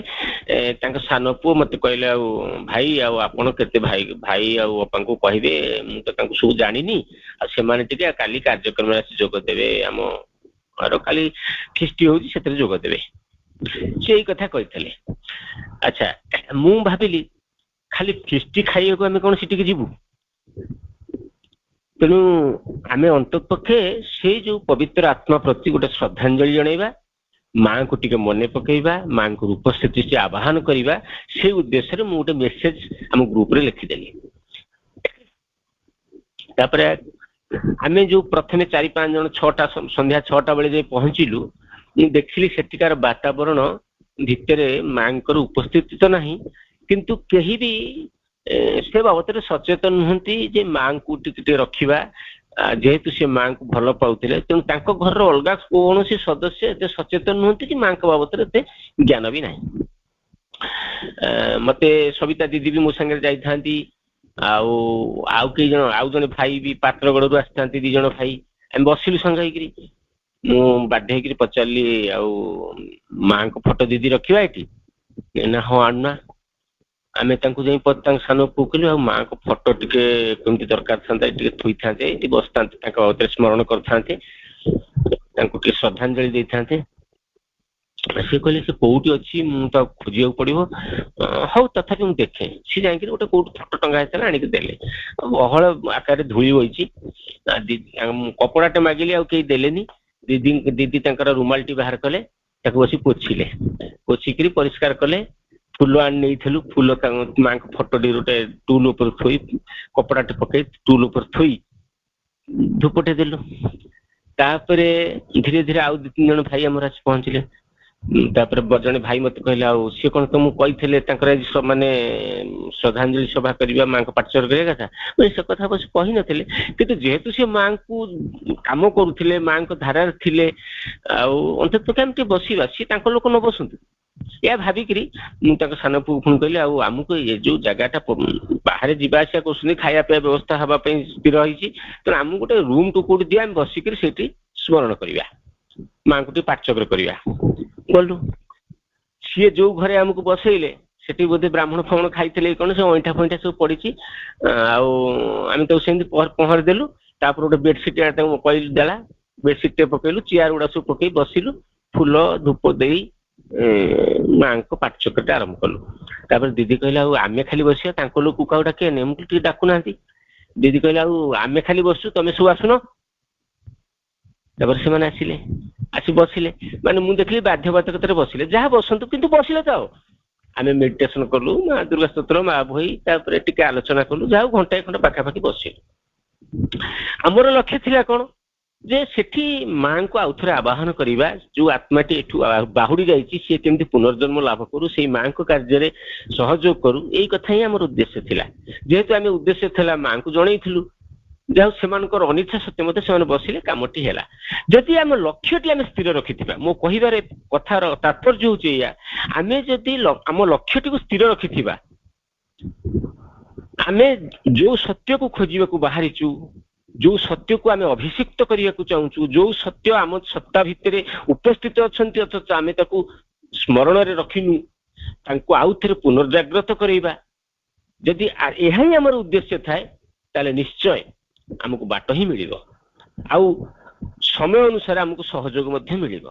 ତାଙ୍କ ସାନ ପୁଅ ମତେ କହିଲେ, ଆଉ ଭାଇ, ଆଉ ଆପଣ କେତେ ଭାଇ ଆଉ ବାପାଙ୍କୁ କହିବେ, ମୁଁ ତ ତାଙ୍କୁ ସବୁ ଜାଣିନି, ଆଉ ସେମାନେ ଟିକେ କାଲି କାର୍ଯ୍ୟକ୍ରମରେ ଆସି ଯୋଗ ଦେବେ, ଆମ କାଲି ଖ୍ରୀଷ୍ଟି ହଉଛି, ସେଥିରେ ଯୋଗ ଦେବେ। ସେଇ କଥା କହିଥିଲେ। ଆଚ୍ଛା, ମୁଁ ଭାବିଲି ଖାଲି ଖ୍ରୀଷ୍ଟି ଖାଇବାକୁ ଆମେ କଣ ସେଠିକି ଯିବୁ? ତେଣୁ ଆମେ ଅନ୍ତତଃପକ୍ଷେ ସେଇ ଯୋଉ ପବିତ୍ର ଆତ୍ମା ପ୍ରତି ଗୋଟେ ଶ୍ରଦ୍ଧାଞ୍ଜଳି ଜଣେଇବା, ମାଙ୍କୁ ଟିକେ ମନେ ପକେଇବା, ମାଙ୍କର ଉପସ୍ଥିତି ସେ ଆବାହନ କରିବା, ସେଇ ଉଦ୍ଦେଶ୍ୟରେ ମୁଁ ଗୋଟେ ମେସେଜ ଆମ ଗ୍ରୁପରେ ଲେଖିଦେଲି। ତାପରେ ଆମେ ଯୋଉ ପ୍ରଥମେ 4-5 ଜଣ ସନ୍ଧ୍ୟା 6ଟା ବେଳେ ଯାଇ ପହଞ୍ଚିଲୁ, ମୁଁ ଦେଖିଲି ସେଠିକାର ବାତାବରଣ ଭିତରେ ମାଙ୍କର ଉପସ୍ଥିତି ତ ନାହିଁ, କିନ୍ତୁ କେହି ବି ସେ ବାବଦରେ ସଚେତନ ନୁହନ୍ତି ଯେ ମାଙ୍କୁ ଟିକେ ରଖିବା। ଯେହେତୁ ସେ ମାଙ୍କୁ ଭଲ ପାଉଥିଲେ, ତେଣୁ ତାଙ୍କ ଘରର ଅଲଗା କୌଣସି ସଦସ୍ୟ ଏତେ ସଚେତନ ନୁହନ୍ତି କି ମାଙ୍କ ବାବଦରେ ଏତେ ଜ୍ଞାନ ବି ନାହିଁ। ମତେ ସବିତା ଦିଦି ବି ମୋ ସାଙ୍ଗରେ ଯାଇଥାନ୍ତି, ଆଉ କେଇ ଜଣ, ଆଉ ଜଣେ ଭାଇ ବି ପାତ୍ରଗଡ଼ରୁ ଆସିଥାନ୍ତି, 2 ଜଣ ଭାଇ। ଆମେ ବସିଲୁ ସାଙ୍ଗ ହେଇକିରି। ମୁଁ ବାଧ୍ୟ ହେଇକିରି ପଚାରିଲି, ଆଉ ମାଙ୍କ ଫଟୋ ଦିଦି ରଖିବା ଏଠି ନା? ହଁ, ଆଣୁନା। ଆମେ ତାଙ୍କୁ ଯାଇ ତାଙ୍କ ସାନ ପୁଅ କହିଲୁ, ଆଉ ମାଙ୍କ ଫଟୋ ଟିକେ କେମିତି ଦରକାର ଥାନ୍ତା, ଟିକେ ଥୋଇଥାନ୍ତେ, ଏଠି ବସିଥାନ୍ତେ, ତାଙ୍କ ବାବଦରେ ସ୍ମରଣ କରିଥାନ୍ତେ, ତାଙ୍କୁ ଟିକେ ଶ୍ରଦ୍ଧାଞ୍ଜଳି ଦେଇଥାନ୍ତେ। ସେ କହିଲେ, ସେ କୋଉଠି ଅଛି, ମୁଁ ତ ଖୋଜିବାକୁ ପଡିବ। ହଉ, ତଥାପି ମୁଁ ଦେଖେ। ସିଏ ଯାଇକିରି ଗୋଟେ କୋଉଠି ଫଟୋ ଟଙ୍ଗା ହେଇଥିଲା, ଆଣିକି ଦେଲେ। ବହଳ ଆକାରରେ ଧୂଳି ହୋଇଛି। କପଡାଟେ ମାଗିଲି, ଆଉ କେହି ଦେଲେନି। ଦିଦି ତାଙ୍କର ରୁମାଲଟି ବାହାର କଲେ, ତାକୁ ବସି ପୋଛିଲେ, ପୋଛିକିରି ପରିଷ୍କାର କଲେ। ଫୁଲ ଆଣି ନେଇଥିଲୁ, ଫୁଲ ମାଙ୍କ ଫଟୋଟି ଗୋଟେ ଟୁଲ ଉପରେ ଥୋଇ, କପଡାଟେ ପକେଇ ଟୁଲ ଉପରେ ଥୋଇ ଧୂପଟେ ଦେଲୁ। ତାପରେ ଧୀରେ ଧୀରେ ଆଉ 2-3 ଜଣ ଭାଇ ଆମର ଆସି ପହଞ୍ଚିଲେ। ତାପରେ ଜଣେ ଭାଇ ମତେ କହିଲେ, ଆଉ ସିଏ କଣ ତମକୁ କହିଥିଲେ ତାଙ୍କର ଆଜି ମାନେ ଶ୍ରଦ୍ଧାଞ୍ଜଳି ସଭା କରିବା, ମାଙ୍କ ପାଠଚର କରିବା କଥା? ସେ କଥା ଅବଶ୍ୟ କହିନଥିଲେ, କିନ୍ତୁ ଯେହେତୁ ସେ ମାଙ୍କୁ କାମ କରୁଥିଲେ, ମାଙ୍କ ଧାରାରେ ଥିଲେ, ଆଉ ଅନ୍ତତଃ ଆମେ ଟିକେ ବସିବା, ସିଏ ତାଙ୍କ ଲୋକ ନ ବସନ୍ତୁ, ଏହା ଭାବିକିରି ମୁଁ ତାଙ୍କ ସାନ ପୁଅ ପୁଣି କହିଲି, ଆଉ ଆମକୁ ଏ ଯୋଉ ଜାଗାଟା ବାହାରେ ଯିବା ଆସିବା କରୁଛନ୍ତି, ଖାଇବା ପିଇବା ବ୍ୟବସ୍ଥା ହେବା ପାଇଁ ସ୍ଥିର ହେଇଛି, ତେଣୁ ଆମକୁ ଗୋଟେ ରୁମ୍ ଟୁ କୋଉଠି ଦିଅ, ଆମେ ବସିକିରି ସେଇଠି ସ୍ମରଣ କରିବା, ମାଙ୍କୁ ଟିକେ ପାଠଚକ୍ର କରିବା। ଗଲୁ। ସିଏ ଯୋଉ ଘରେ ଆମକୁ ବସେଇଲେ, ସେଠି ବୋଧେ ବ୍ରାହ୍ମଣ ଫ୍ରାହ୍ମଣ ଖାଇଥିଲେ କଣ, ସେ ଅଇଁଠା ଫଇଁଠା ସବୁ ପଡିଛି। ଆଉ ଆମେ ତାକୁ ସେମିତି ପହଁରି ଦେଲୁ। ତାପରେ ଗୋଟେ ବେଡସିଟ୍ ତାକୁ କହିଲୁ ଦେଲା, ବେଡସିଟ୍ ଟେ ପକେଇଲୁ, ଚେୟାର ଗୁଡା ସବୁ ପକେଇ ବସିଲୁ, ଫୁଲ ଧୂପ ଦେଇ ମାଙ୍କ ପାଠଚକ୍ରଟା ଆରମ୍ଭ କଲୁ। ତାପରେ ଦିଦି କହିଲେ, ଆଉ ଆମେ ଖାଲି ବସିବା, ତାଙ୍କ ଲୋକ କାହାକୁ ଡାକିବାନି? ମୁଁ ଟିକେ ଡାକୁନାହାନ୍ତି। ଦିଦି କହିଲେ, ଆଉ ଆମେ ଖାଲି ବସୁ, ତମେ ସବୁ ଆସୁନ। ତାପରେ ସେମାନେ ଆସିଲେ, ଆସି ବସିଲେ। ମାନେ ମୁଁ ଦେଖିଲି ବାଧ୍ୟବାଧକତାରେ ବସିଲେ, ଯାହା ବସନ୍ତୁ, କିନ୍ତୁ ବସିଲେ ତ। ଆଉ ଆମେ ମେଡିଟେସନ କଲୁ, ମା ଦୁର୍ଗା ସ୍ତୋତ୍ର, ମା ବହି, ତାପରେ ଟିକେ ଆଲୋଚନା କଲୁ, ଯାହା ଘଣ୍ଟାଏ ଖଣ୍ଡେ ପାଖାପାଖି ବସିଲୁ। ଆମର ଲକ୍ଷ୍ୟ ଥିଲା କଣ, ଯେ ସେଠି ମାଙ୍କୁ ଆଉ ଥରେ ଆବାହନ କରିବା, ଯୋଉ ଆତ୍ମାଟି ଏଠୁ ବାହୁଡି ଯାଇଛି, ସିଏ କେମିତି ପୁନର୍ଜନ୍ମ ଲାଭ କରୁ, ସେଇ ମାଙ୍କ କାର୍ଯ୍ୟରେ ସହଯୋଗ କରୁ, ଏଇ କଥା ହିଁ ଆମର ଉଦ୍ଦେଶ୍ୟ ଥିଲା। ଯେହେତୁ ଆମେ ଉଦ୍ଦେଶ୍ୟ ଥିଲା ମାଙ୍କୁ ଜଣେଇଥିଲୁ, ଯାହା ସେମାନଙ୍କର ଅନିଚ୍ଛା ସତ୍ତ୍ୱେ ମଧ୍ୟ ସେମାନେ ବସିଲେ, କାମଟି ହେଲା। ଯଦି ଆମ ଲକ୍ଷ୍ୟଟି ଆମେ ସ୍ଥିର ରଖିଥିବା, ମୋ କହିବାର କଥାର ତାତ୍ପର୍ଯ୍ୟ ହଉଛି ଏଇଆ, ଆମେ ଯଦି ଆମ ଲକ୍ଷ୍ୟଟିକୁ ସ୍ଥିର ରଖିଥିବା, ଆମେ ଯୋଉ ସତ୍ୟକୁ ଖୋଜିବାକୁ ବାହାରିଛୁ, ଯୋଉ ସତ୍ୟକୁ ଆମେ ଅଭିଷିକ୍ତ କରିବାକୁ ଚାହୁଁଛୁ, ଯୋଉ ସତ୍ୟ ଆମ ସତ୍ତା ଭିତରେ ଉପସ୍ଥିତ ଅଛନ୍ତି ଅଥଚ ଆମେ ତାକୁ ସ୍ମରଣରେ ରଖିନୁ, ତାଙ୍କୁ ଆଉ ଥରେ ପୁନର୍ଜାଗ୍ରତ କରାଇବା, ଯଦି ଏହା ହିଁ ଆମର ଉଦ୍ଦେଶ୍ୟ ଥାଏ ତାହେଲେ ନିଶ୍ଚୟ ଆମକୁ ବାଟ ହିଁ ମିଳିବ, ଆଉ ସମୟ ଅନୁସାରେ ଆମକୁ ସହଯୋଗ ମଧ୍ୟ ମିଳିବ।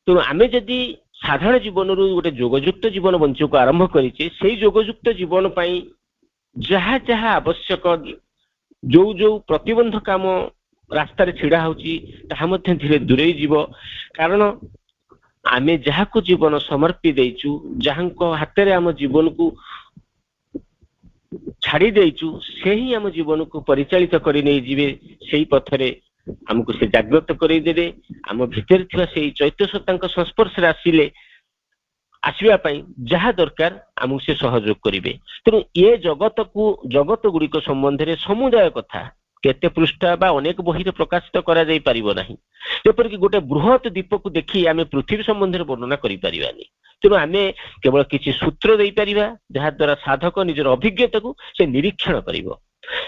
ତେଣୁ ଆମେ ଯଦି ସାଧାରଣ ଜୀବନରୁ ଗୋଟେ ଯୋଗଯୁକ୍ତ ଜୀବନ ବଞ୍ଚିବାକୁ ଆରମ୍ଭ କରିଛେ, ସେଇ ଯୋଗଯୁକ୍ତ ଜୀବନ ପାଇଁ ଯାହା ଯାହା ଆବଶ୍ୟକ, ଯୋଉ ଯୋଉ ପ୍ରତିବନ୍ଧକ ଆମ ରାସ୍ତାରେ ଛିଡା ହଉଛି ତାହା ମଧ୍ୟ ଧୀରେ ଦୂରେଇ ଯିବ। କାରଣ ଆମେ ଯାହାକୁ ଜୀବନ ସମର୍ପି ଦେଇଛୁ, ଯାହାଙ୍କ ହାତରେ ଆମ ଜୀବନକୁ ଛାଡି ଦେଇଛୁ, ସେ ହିଁ ଆମ ଜୀବନକୁ ପରିଚାଳିତ କରି ନେଇଯିବେ। ସେଇ ପଥରେ ଆମକୁ ସେ ଜାଗ୍ରତ କରେଇଦେବେ। ଆମ ଭିତରେ ଥିବା ସେଇ ଚୈତ୍ୟ ସତ୍ତାଙ୍କ ସଂସ୍ପର୍ଶରେ ଆସିବା ପାଇଁ ଯାହା ଦରକାର ଆମକୁ ସେ ସହଯୋଗ କରିବେ। ତେଣୁ ଏ ଜଗତ ଗୁଡିକ ସମ୍ବନ୍ଧରେ ସମୁଦାୟ କଥା କେତେ ପୃଷ୍ଠା ବା ଅନେକ ବହିରେ ପ୍ରକାଶିତ କରାଯାଇ ପାରିବ ନାହିଁ। ଯେପରିକି ଗୋଟେ ବୃହତ ଦ୍ୱୀପକୁ ଦେଖି ଆମେ ପୃଥିବୀ ସମ୍ବନ୍ଧରେ ବର୍ଣ୍ଣନା କରିପାରିବାନି। ତେଣୁ ଆମେ କେବଳ କିଛି ସୂତ୍ର ଦେଇପାରିବା, ଯାହା ଦ୍ୱାରା ସାଧକ ନିଜର ଅଭିଜ୍ଞତାକୁ ସେ ନିରୀକ୍ଷଣ କରିବ।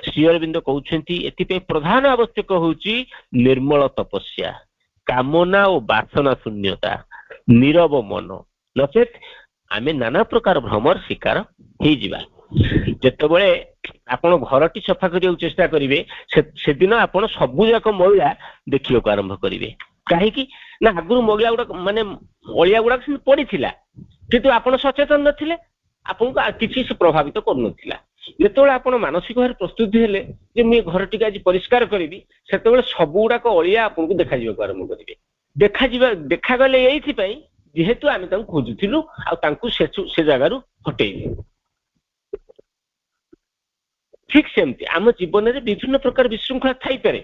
ଶ୍ରୀ ଅରବିନ୍ଦ କହୁଛନ୍ତି, ଏଥିପାଇଁ ପ୍ରଧାନ ଆବଶ୍ୟକ ହେଉଛି ନିର୍ମଳ ତପସ୍ୟା, କାମନା ଓ ବାସନା ଶୂନ୍ୟତା, ନୀରବ ମନ, ନଚେତ୍ ଆମେ ନାନା ପ୍ରକାର ଭ୍ରମର ଶିକାର ହେଇଯିବା। ଯେତେବେଳେ ଆପଣ ଘରଟି ସଫା କରିବାକୁ ଚେଷ୍ଟା କରିବେ, ସେଦିନ ଆପଣ ସବୁ ଯାକ ମଇଳା ଦେଖିବାକୁ ଆରମ୍ଭ କରିବେ। କାହିଁକି ନା ଆଗରୁ ମଇଳା ଗୁଡାକ ମାନେ ଅଳିଆ ଗୁଡାକ ସେମିତି ପଡିଥିଲା, କିନ୍ତୁ ଆପଣ ସଚେତନ ନଥିଲେ, ଆପଣଙ୍କୁ କିଛି ସେ ପ୍ରଭାବିତ କରୁନଥିଲା। ଯେତେବେଳେ ଆପଣ ମାନସିକ ଭାବରେ ପ୍ରସ୍ତୁତି ହେଲେ ଯେ ମୁଁ ଏ ଘରଟିକୁ ଆଜି ପରିଷ୍କାର କରିବି, ସେତେବେଳେ ସବୁ ଗୁଡାକ ଅଳିଆ ଆପଣଙ୍କୁ ଦେଖାଯିବାକୁ ଆରମ୍ଭ କରିବେ। ଦେଖାଗଲେ ଏଇଥିପାଇଁ ଯେହେତୁ ଆମେ ତାଙ୍କୁ ଖୋଜୁଥିଲୁ ଆଉ ତାଙ୍କୁ ସେ ଜାଗାରୁ ହଟେଇଲୁ। ଠିକ ସେମିତି ଆମ ଜୀବନରେ ବିଭିନ୍ନ ପ୍ରକାର ବିଶୃଙ୍ଖଳା ଥାଇପାରେ,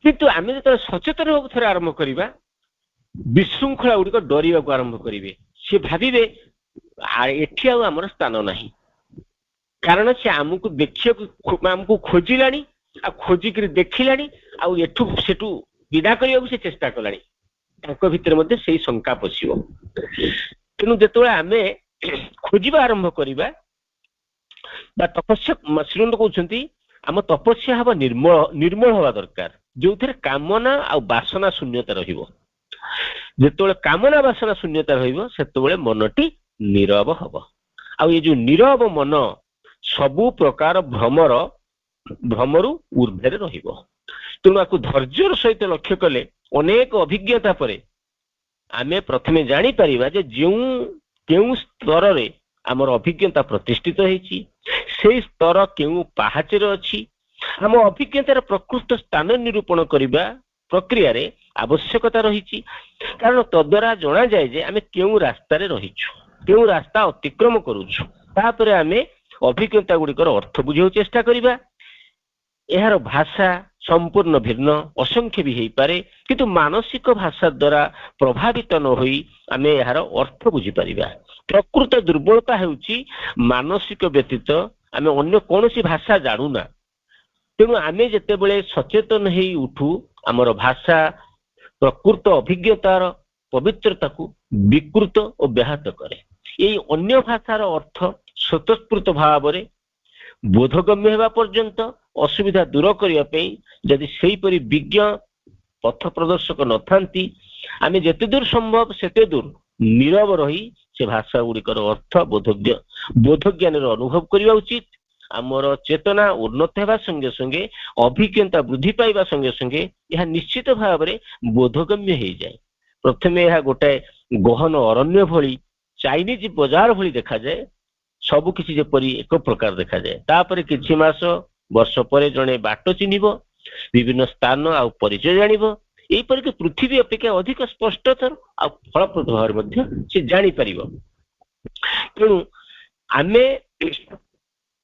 କିନ୍ତୁ ଆମେ ଯେତେବେଳେ ସଚେତନ ହେବାକୁ ଥରେ ଆରମ୍ଭ କରିବା, ବିଶୃଙ୍ଖଳା ଗୁଡିକ ଡରିବାକୁ ଆରମ୍ଭ କରିବେ। ସେ ଭାବିବେ ଏଠି ଆଉ ଆମର ସ୍ଥାନ ନାହିଁ, କାରଣ ସେ ଆମକୁ ଖୋଜିଲାଣି, ଆଉ ଖୋଜିକିରି ଦେଖିଲାଣି, ଆଉ ଏଠୁ ସେଠୁ ବିଦା କରିବାକୁ ସେ ଚେଷ୍ଟା କଲାଣି। ତାଙ୍କ ଭିତରେ ମଧ୍ୟ ସେଇ ଶଙ୍କା ପଶିବ। ତେଣୁ ଯେତେବେଳେ ଆମେ ଖୋଜିବା ଆରମ୍ଭ କରିବା ବା ତପସ୍ୟା, ଶ୍ରୀମନ୍ତ କହୁଛନ୍ତି ଆମ ତପସ୍ୟା ହବା ନିର୍ମଳ ହବା ଦରକାର, ଯୋଉଥିରେ କାମନା ଆଉ ବାସନା ଶୂନ୍ୟତା ରହିବ। ଯେତେବେଳେ କାମନା ବାସନା ଶୂନ୍ୟତା ରହିବ, ସେତେବେଳେ ମନଟି ନୀରବ ହବ। ଆଉ ଏ ଯୋଉ ନୀରବ ମନ ସବୁ ପ୍ରକାର ଭ୍ରମରୁ ଊର୍ଦ୍ଧ୍ୱରେ ରହିବ। ତେଣୁ ଆକୁ ଧୈର୍ଯ୍ୟର ସହିତ ଲକ୍ଷ୍ୟ କଲେ, ଅନେକ ଅଭିଜ୍ଞତା ପରେ ଆମେ ପ୍ରଥମେ ଜାଣିପାରିବା ଯେ କେଉଁ ସ୍ତରରେ ଆମର ଅଭିଜ୍ଞତା ପ୍ରତିଷ୍ଠିତ ହେଇଛି, ସେଇ ସ୍ତର କେଉଁ ପାହାଚରେ ଅଛି। ଆମ ଅଭିଜ୍ଞତାର ପ୍ରକୃତ ସ୍ଥାନ ନିରୂପଣ କରିବା ପ୍ରକ୍ରିୟାରେ ଆବଶ୍ୟକତା ରହିଛି। କାରଣ ତଦ୍ୱାରା ଜଣାଯାଏ ଯେ ଆମେ କେଉଁ ରାସ୍ତାରେ ରହିଛୁ, କେଉଁ ରାସ୍ତା ଅତିକ୍ରମ କରୁଛୁ। ତାପରେ ଆମେ ଅଭିଜ୍ଞତା ଗୁଡିକର ଅର୍ଥ ବୁଝିବାକୁ ଚେଷ୍ଟା କରିବା। ଏହାର ଭାଷା ସମ୍ପୂର୍ଣ୍ଣ ଭିନ୍ନ, ଅସଂଖ୍ୟ ବି ହେଇପାରେ, କିନ୍ତୁ ମାନସିକ ଭାଷା ଦ୍ୱାରା ପ୍ରଭାବିତ ନ ହୋଇ ଆମେ ଏହାର ଅର୍ଥ ବୁଝିପାରିବା। ପ୍ରକୃତ ଦୁର୍ବଳତା ହେଉଛି ମାନସିକ ବ୍ୟତୀତ ଆମେ ଅନ୍ୟ କୌଣସି ଭାଷା ଜାଣୁନା। ତେଣୁ ଆମେ ଯେତେବେଳେ ସଚେତନ ହେଇ ଉଠୁ, ଆମର ଭାଷା ପ୍ରକୃତ ଅଭିଜ୍ଞତାର ପବିତ୍ରତାକୁ ବିକୃତ ଓ ବ୍ୟାହତ କରେ। ଏଇ ଅନ୍ୟ ଭାଷାର ଅର୍ଥ ସ୍ୱତଃସ୍ଫୂର୍ତ୍ତ ଭାବରେ ବୋଧଗମ୍ୟ ହେବା ପର୍ଯ୍ୟନ୍ତ ଅସୁବିଧା ଦୂର କରିବା ପାଇଁ ଯଦି ସେହିପରି ବିଜ୍ଞ ପଥ ପ୍ରଦର୍ଶକ ନଥାନ୍ତି, ଆମେ ଯେତେ ଦୂର ସମ୍ଭବ ସେତେ ଦୂର ନୀରବ ରହି ସେ ଭାଷା ଗୁଡିକର ଅର୍ଥ ବୋଧଜ୍ଞାନର ଅନୁଭବ କରିବା ଉଚିତ। ଆମର ଚେତନା ଉନ୍ନତ ହେବା ସଙ୍ଗେ ସଙ୍ଗେ, ଅଭିଜ୍ଞତା ବୃଦ୍ଧି ପାଇବା ସଙ୍ଗେ ସଙ୍ଗେ ଏହା ନିଶ୍ଚିତ ଭାବରେ ବୋଧଗମ୍ୟ ହେଇଯାଏ। ପ୍ରଥମେ ଏହା ଗୋଟାଏ ଗହନ ଅରଣ୍ୟ ଭଳି, ଚାଇନିଜ ବଜାର ଭଳି ଦେଖାଯାଏ, ସବୁ କିଛି ଯେପରି ଏକ ପ୍ରକାର ଦେଖାଯାଏ। ତାପରେ କିଛି ମାସ ବର୍ଷ ପରେ ଜଣେ ବାଟ ଚିହ୍ନିବ, ବିଭିନ୍ନ ସ୍ଥାନ ଆଉ ପରିଚୟ ଜାଣିବ। ଏହିପରିକି ପୃଥିବୀ ଅପେକ୍ଷା ଅଧିକ ସ୍ପଷ୍ଟତର ଆଉ ଫଳପ୍ରଦ ଭାବରେ ମଧ୍ୟ ସେ ଜାଣିପାରିବ। ତେଣୁ ଆମେ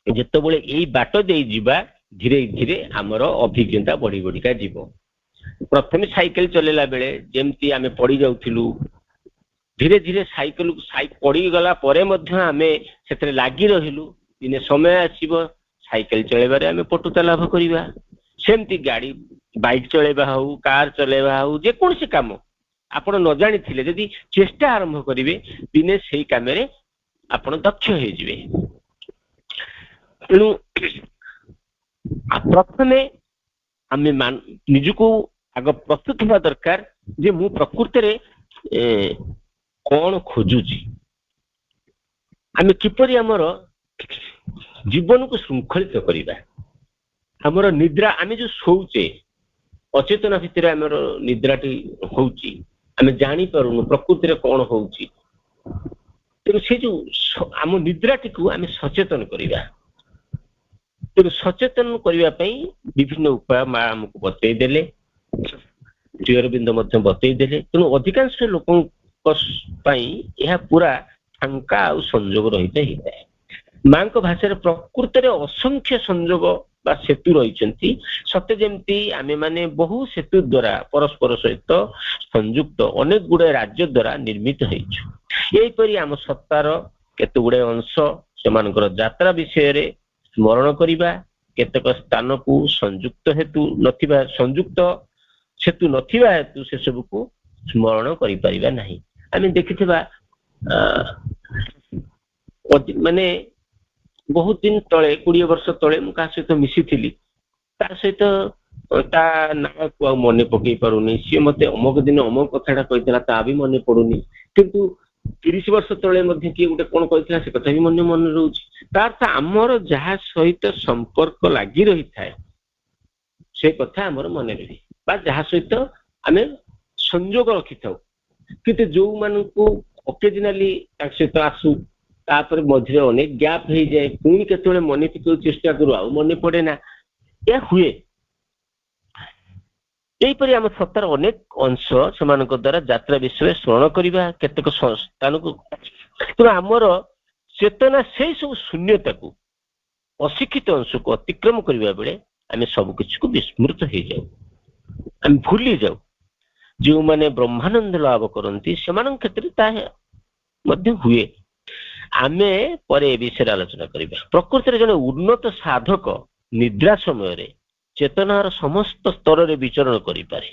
ଯେତେବେଳେ ଏଇ ବାଟ ଦେଇ ଯିବା, ଧୀରେ ଧୀରେ ଆମର ଅଭିଜ୍ଞତା ବଢି ବଢିକା ଯିବ। ପ୍ରଥମେ ସାଇକେଲ ଚଲେଇଲା ବେଳେ ଯେମିତି ଆମେ ପଡି ଯାଉଥିଲୁ, ଧୀରେ ଧୀରେ ପଡିଗଲା ପରେ ମଧ୍ୟ ଆମେ ସେଥିରେ ଲାଗି ରହିଲୁ। ଦିନେ ସମୟ ଆସିବ ସାଇକେଲ ଚଳେଇବାରେ ଆମେ ପଟୁତା ଲାଭ କରିବା। ସେମିତି ବାଇକ ଚଳେଇବା ହଉ, କାର ଚଲେଇବା ହଉ, ଯେକୌଣସି କାମ ଆପଣ ନ ଜାଣିଥିଲେ ଯଦି ଚେଷ୍ଟା ଆରମ୍ଭ କରିବେ, ଦିନେ ସେଇ କାମରେ ଆପଣ ଦକ୍ଷ ହେଇଯିବେ। ତେଣୁ ପ୍ରଥମେ ଆମେ ନିଜକୁ ଆଗ ପ୍ରସ୍ତୁତ ହେବା ଦରକାର ଯେ ମୁଁ ପ୍ରକୃତରେ କଣ ଖୋଜୁଛି, ଆମେ କିପରି ଆମର ଜୀବନକୁ ଶୃଙ୍ଖଳିତ କରିବା। ଆମର ନିଦ୍ରା, ଆମେ ଯୋଉ ଶୋଉଛେ ଅଚେତନ ଭିତରେ ଆମର ନିଦ୍ରାଟି ହଉଛି, ଆମେ ଜାଣିପାରୁନୁ ପ୍ରକୃତିରେ କଣ ହଉଛି। ତେଣୁ ସେ ଯୋଉ ଆମ ନିଦ୍ରାଟିକୁ ଆମେ ସଚେତନ କରିବା। ତେଣୁ ସଚେତନ କରିବା ପାଇଁ ବିଭିନ୍ନ ଉପାୟ ମା ଆମକୁ ବତେଇ ଦେଲେ, ଶ୍ରୀ ଅରବିନ୍ଦ ମଧ୍ୟ ବତେଇ ଦେଲେ। ତେଣୁ ଅଧିକାଂଶ ଲୋକଙ୍କ ପାଇଁ ଏହା ପୁରା ଫାଙ୍କା ଆଉ ସଂଯୋଗ ରହିତ ହେଇଥାଏ। ମାଙ୍କ ଭାଷାରେ ପ୍ରକୃତରେ ଅସଂଖ୍ୟ ସଂଯୋଗ ବା ସେତୁ ରହିଛନ୍ତି। ସତେ ଯେମିତି ଆମେ ମାନେ ବହୁ ସେତୁ ଦ୍ୱାରା ପରସ୍ପର ସହିତ ସଂଯୁକ୍ତ ଅନେକ ଗୁଡାଏ ରାଜ୍ୟ ଦ୍ୱାରା ନିର୍ମିତ ହେଇଛୁ। ଏହିପରି ଆମ ସତ୍ତାର କେତେ ଗୁଡାଏ ଅଂଶ ସେମାନଙ୍କର ଯାତ୍ରା ବିଷୟରେ ସ୍ମରଣ କରିବା, କେତେକ ସ୍ଥାନକୁ ସଂଯୁକ୍ତ ସେତୁ ନଥିବା ହେତୁ ସେ ସବୁକୁ ସ୍ମରଣ କରିପାରିବା ନାହିଁ। ଆମେ ଦେଖିଥିବା ମାନେ ବହୁତ ଦିନ ତଳେ, 20 ବର୍ଷ ତଳେ ମୁଁ କାହା ସହିତ ମିଶିଥିଲି, ତା ସହିତ ତା ନାଁକୁ ଆଉ ମନେ ପକେଇ ପାରୁନି। ସିଏ ମତେ ଅମକ ଦିନ ଅମକ କଥାଟା କହିଥିଲା, ତା ବି ମନେ ପଡୁନି। କିନ୍ତୁ 30 ବର୍ଷ ତଳେ ମଧ୍ୟ କିଏ ଗୋଟେ କଣ କହିଥିଲା, ସେ କଥା ବି ମନେ ରହୁଛି। ତାର ଆମର ଯାହା ସହିତ ସମ୍ପର୍କ ଲାଗି ରହିଥାଏ ସେ କଥା ଆମର ମନେ ରହେ, ବା ଯାହା ସହିତ ଆମେ ସଂଯୋଗ ରଖିଥାଉ। କିନ୍ତୁ ଯୋଉମାନଙ୍କୁ ଅକେଜନାଲି ତାଙ୍କ ସହିତ ଆସୁ, ତାପରେ ମଝିରେ ଅନେକ ଗ୍ୟାପ୍ ହେଇଯାଏ, ପୁଣି କେତେବେଳେ ମନେ ପକେଇବାକୁ ଚେଷ୍ଟା କରୁ, ଆଉ ମନେ ପଡେ ନା, ଏହା ହୁଏ। ଏହିପରି ଆମ ସତ୍ତାର ଅନେକ ଅଂଶ ସେମାନଙ୍କ ଦ୍ୱାରା ଯାତ୍ରା ବିଷୟରେ ସ୍ମରଣ କରିବା, କେତେକ ସ୍ଥାନକୁ। ତେଣୁ ଆମର ଚେତନା ସେଇ ସବୁ ଶୂନ୍ୟତାକୁ, ଅଶିକ୍ଷିତ ଅଂଶକୁ ଅତିକ୍ରମ କରିବା ବେଳେ ଆମେ ସବୁ କିଛିକୁ ବିସ୍ମୃତ ହେଇଯାଉ, ଆମେ ଭୁଲି ଯାଉ। ଯେଉଁମାନେ ବ୍ରହ୍ମାନନ୍ଦ ଲାଭ କରନ୍ତି ସେମାନଙ୍କ କ୍ଷେତ୍ରରେ ତାହା ମଧ୍ୟ ହୁଏ। ଆମେ ପରେ ଏ ବିଷୟରେ ଆଲୋଚନା କରିବା। ପ୍ରକୃତରେ ଜଣେ ଉନ୍ନତ ସାଧକ ନିଦ୍ରା ସମୟରେ ଚେତନାର ସମସ୍ତ ସ୍ତରରେ ବିଚରଣ କରିପାରେ।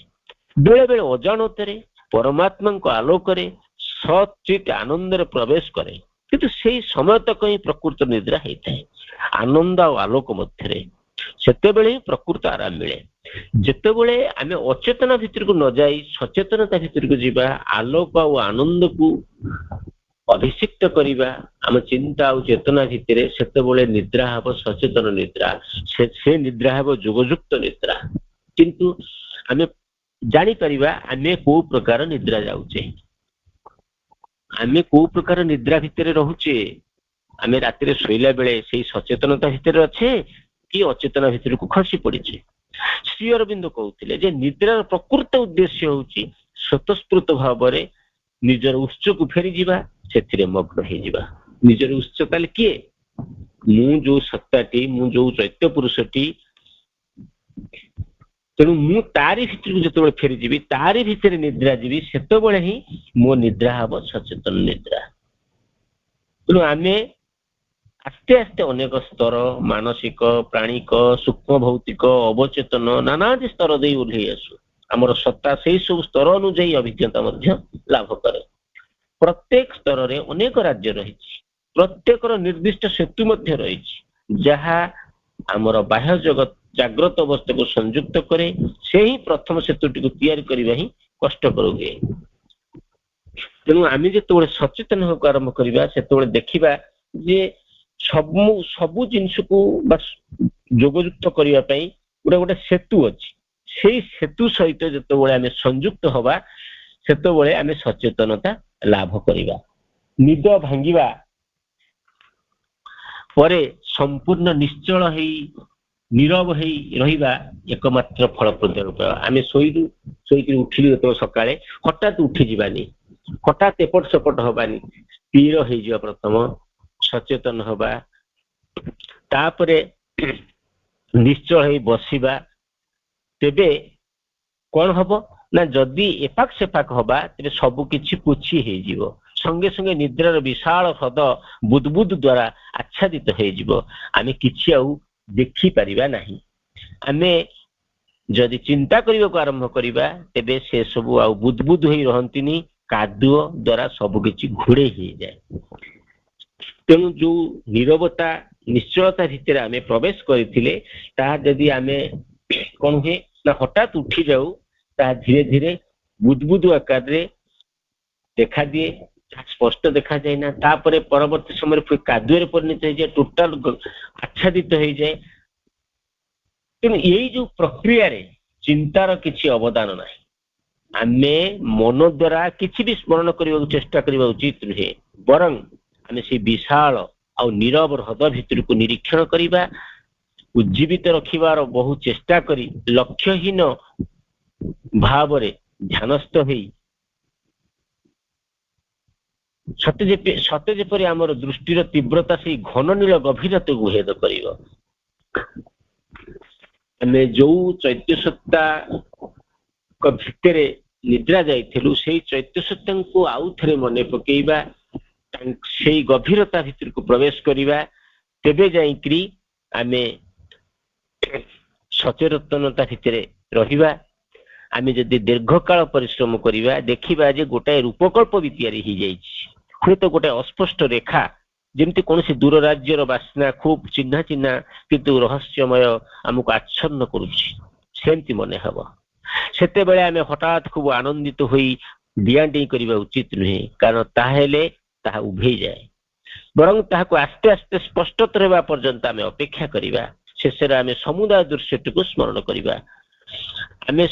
ବେଳେ ବେଳେ ଅଜାଣତରେ ପରମାତ୍ମାଙ୍କ ଆଲୋକରେ ସଚିତ ଆନନ୍ଦରେ ପ୍ରବେଶ କରେ। କିନ୍ତୁ ସେଇ ସମୟ ତକ ହିଁ ପ୍ରକୃତ ନିଦ୍ରା ହେଇଥାଏ, ଆନନ୍ଦ ଆଉ ଆଲୋକ ମଧ୍ୟରେ। ସେତେବେଳେ ହିଁ ପ୍ରକୃତ ଆରାମ ମିଳେ। ଯେତେବେଳେ ଆମେ ଅଚେତନା ଭିତରକୁ ନ ଯାଇ ସଚେତନତା ଭିତରକୁ ଯିବା, ଆଲୋକ ଆଉ ଆନନ୍ଦକୁ ଅଭିଷିକ୍ତ କରିବା ଆମ ଚିନ୍ତା ଆଉ ଚେତନା ଭିତରେ, ସେତେବେଳେ ନିଦ୍ରା ହେବ ସଚେତନ ନିଦ୍ରା। ସେ ନିଦ୍ରା ହେବ ଯୋଗଯୁକ୍ତ ନିଦ୍ରା। କିନ୍ତୁ ଆମେ ଜାଣିପାରିବା ଆମେ କୋଉ ପ୍ରକାର ନିଦ୍ରା ଯାଉଛେ, ଆମେ କୋଉ ପ୍ରକାର ନିଦ୍ରା ଭିତରେ ରହୁଛେ। ଆମେ ରାତିରେ ଶୋଇଲା ବେଳେ ସେଇ ସଚେତନତା ଭିତରେ ଅଛେ କି ଅଚେତନା ଭିତରକୁ ଖସି ପଡିଛେ। ଶ୍ରୀ ଅରବିନ୍ଦ କହୁଥିଲେ ଯେ ନିଦ୍ରାର ପ୍ରକୃତ ଉଦ୍ଦେଶ୍ୟ ହେଉଛି ସ୍ୱତଃସ୍ଫୂର୍ତ୍ତ ଭାବରେ ନିଜର ଉତ୍ସକୁ ଫେରିଯିବା, ସେଥିରେ ମଗ୍ନ ହେଇଯିବା। ନିଜର ଉତ୍ସ ତାହେଲେ କିଏ? ମୁଁ ଯୋଉ ସତ୍ତାଟି, ମୁଁ ଯୋଉ ଚୈତ୍ୟ ପୁରୁଷଟି, ତେଣୁ ମୁଁ ତାରି ଭିତରକୁ ଯେତେବେଳେ ଫେରିଯିବି, ତାରି ଭିତରେ ନିଦ୍ରା ଯିବି, ସେତେବେଳେ ହିଁ ମୋ ନିଦ୍ରା ହେବ ସଚେତନ ନିଦ୍ରା। ତେଣୁ ଆମେ ଆସ୍ତେ ଆସ୍ତେ ଅନେକ ସ୍ତର, ମାନସିକ, ପ୍ରାଣିକ, ସୂକ୍ଷ୍ମ ଭୌତିକ, ଅବଚେତନ, ନାନାଦି ସ୍ତର ଦେଇ ଓହ୍ଲେଇ ଆସୁ। ଆମର ସତ୍ତା ସେଇ ସବୁ ସ୍ତର ଅନୁଯାୟୀ ଅଭିଜ୍ଞତା ମଧ୍ୟ ଲାଭ କରେ। ପ୍ରତ୍ୟେକ ସ୍ତରରେ ଅନେକ ରାଜ୍ୟ ରହିଛି, ପ୍ରତ୍ୟେକର ନିର୍ଦ୍ଦିଷ୍ଟ ସେତୁ ମଧ୍ୟ ରହିଛି, ଯାହା ଆମର ବାହ୍ୟ ଜଗତ ଜାଗ୍ରତ ଅବସ୍ଥାକୁ ସଂଯୁକ୍ତ କରେ। ସେହି ପ୍ରଥମ ସେତୁଟିକୁ ତିଆରି କରିବା ହିଁ କଷ୍ଟକର ହୁଏ। ତେଣୁ ଆମେ ଯେତେବେଳେ ସଚେତନ ହେବାକୁ ଆରମ୍ଭ କରିବା, ସେତେବେଳେ ଦେଖିବା ଯେ ସବୁ ଜିନିଷକୁ ବା ଯୋଗଯୁକ୍ତ କରିବା ପାଇଁ ଗୋଟେ ସେତୁ ଅଛି। ସେଇ ସେତୁ ସହିତ ଯେତେବେଳେ ଆମେ ସଂଯୁକ୍ତ ହବା, ସେତେବେଳେ ଆମେ ସଚେତନତା ଲାଭ କରିବା। ନିଦ ଭାଙ୍ଗିବା ପରେ ସମ୍ପୂର୍ଣ୍ଣ ନିଶ୍ଚଳ ହେଇ ନୀରବ ହେଇ ରହିବା ଏକମାତ୍ର ଫଳପ୍ରଦ ଉପାୟ। ଆମେ ଶୋଇକି ଉଠିଲୁ ଯେତେବେଳେ ସକାଳେ, ହଠାତ୍ ଉଠିଯିବାନି, ହଠାତ୍ ଏପଟ ସେପଟ ହବାନି, ସ୍ଥିର ହେଇଯିବା। ପ୍ରଥମ ସଚେତନ ହବା, ତାପରେ ନିଶ୍ଚଳ ହେଇ ବସିବା। ତେବେ କଣ ହବ ନା, ଯଦି ଏପାକ ସେପାକ ହବା, ତେବେ ସବୁ କିଛି ପୋଛି ହେଇଯିବ। ସଙ୍ଗେ ସଙ୍ଗେ ନିଦ୍ରାର ବିଶାଳ ହ୍ରଦ ବୁଦବୁଦ ଦ୍ୱାରା ଆଚ୍ଛାଦିତ ହେଇଯିବ। ଆମେ କିଛି ଆଉ ଦେଖିପାରିବା ନାହିଁ। ଆମେ ଯଦି ଚିନ୍ତା କରିବାକୁ ଆରମ୍ଭ କରିବା, ତେବେ ସେ ସବୁ ଆଉ ବୁଦବୁଦ ହେଇ ରହନ୍ତିନି, କାଦୁଅ ଦ୍ୱାରା ସବୁ କିଛି ଘୋଡେଇ ହେଇଯାଏ। ତେଣୁ ଯୋଉ ନୀରବତା ନିଶ୍ଚଳତା ଭିତରେ ଆମେ ପ୍ରବେଶ କରିଥିଲେ ତାହା ଯଦି ଆମେ କଣ ହୁଏ ନା ହଠାତ୍ ଉଠି ଯାଉ ତାହା ଧୀରେ ଧୀରେ ବୁଦବୁଦ ଆକାରରେ ଦେଖାଦିଏ, ସ୍ପଷ୍ଟ ଦେଖାଯାଏ ନା। ତାପରେ ପରବର୍ତ୍ତୀ ସମୟରେ କାଦୁଅରେ ପରିଣତ ହେଇଯାଏ, ଟୋଟାଲ ଆଚ୍ଛାଦିତ ହେଇଯାଏ। ତେଣୁ ଏଇ ଯୋଉ ପ୍ରକ୍ରିୟାରେ ଚିନ୍ତାର କିଛି ଅବଦାନ ନାହିଁ। ଆମେ ମନ ଦ୍ୱାରା କିଛି ବି ସ୍ମରଣ କରିବାକୁ ଚେଷ୍ଟା କରିବା ଉଚିତ ନୁହେଁ, ବରଂ ଆମେ ସେଇ ବିଶାଳ ଆଉ ନୀରବ ହ୍ରଦ ଭିତରକୁ ନିରୀକ୍ଷଣ କରିବା, ଉଜ୍ଜୀବିତ ରଖିବାର ବହୁ ଚେଷ୍ଟା କରି ଲକ୍ଷ୍ୟହୀନ ଭାବରେ ଧ୍ୟାନସ୍ଥ ହେଇ ସତେ ଯେପରି ଆମର ଦୃଷ୍ଟିର ତୀବ୍ରତା ସେଇ ଘନ ନୀଳ ଗଭୀରତାକୁ ଭେଦ କରିବ। ଆମେ ଯୋଉ ଚୈତ୍ୟ ସତ୍ତାଙ୍କ ଭିତରେ ନିଦ୍ରା ଯାଇଥିଲୁ ସେଇ ଚୈତ୍ୟ ସତ୍ତାଙ୍କୁ ଆଉ ଥରେ ମନେ ପକେଇବା, ସେଇ ଗଭୀରତା ଭିତରକୁ ପ୍ରବେଶ କରିବା, ତେବେ ଯାଇକରି ଆମେ ସଚେତନତା ଭିତରେ ରହିବା। ଆମେ ଯଦି ଦୀର୍ଘକାଳ ପରିଶ୍ରମ କରିବା ଦେଖିବା ଯେ ଗୋଟାଏ ରୂପକଳ୍ପ ବି ତିଆରି ହେଇଯାଇଛି, ହୁଏତ ଗୋଟାଏ ଅସ୍ପଷ୍ଟ ରେଖା, ଯେମିତି କୌଣସି ଦୂର ରାଜ୍ୟର ବାସ୍ନା ଖୁବ ଚିହ୍ନା ଚିହ୍ନା କିନ୍ତୁ ରହସ୍ୟମୟ ଆମକୁ ଆଚ୍ଛନ୍ନ କରୁଛି, ସେମିତି ମନେ ହବ। ସେତେବେଳେ ଆମେ ହଠାତ୍ ଖୁବ ଆନନ୍ଦିତ ହୋଇ ଡିଆଁ ଡେଇଁ କରିବା ଉଚିତ ନୁହେଁ, କାରଣ ତାହେଲେ ତାହା ଉଭେଇ ଯାଏ। ବରଂ ତାହାକୁ ଆସ୍ତେ ଆସ୍ତେ ସ୍ପଷ୍ଟତର ହେବା ପର୍ଯ୍ୟନ୍ତ ଆମେ ଅପେକ୍ଷା କରିବା। ଶେଷରେ ଆମେ ସମୁଦାୟ ଦୃଶ୍ୟଟିକୁ ସ୍ମରଣ କରିବା। ଆମେ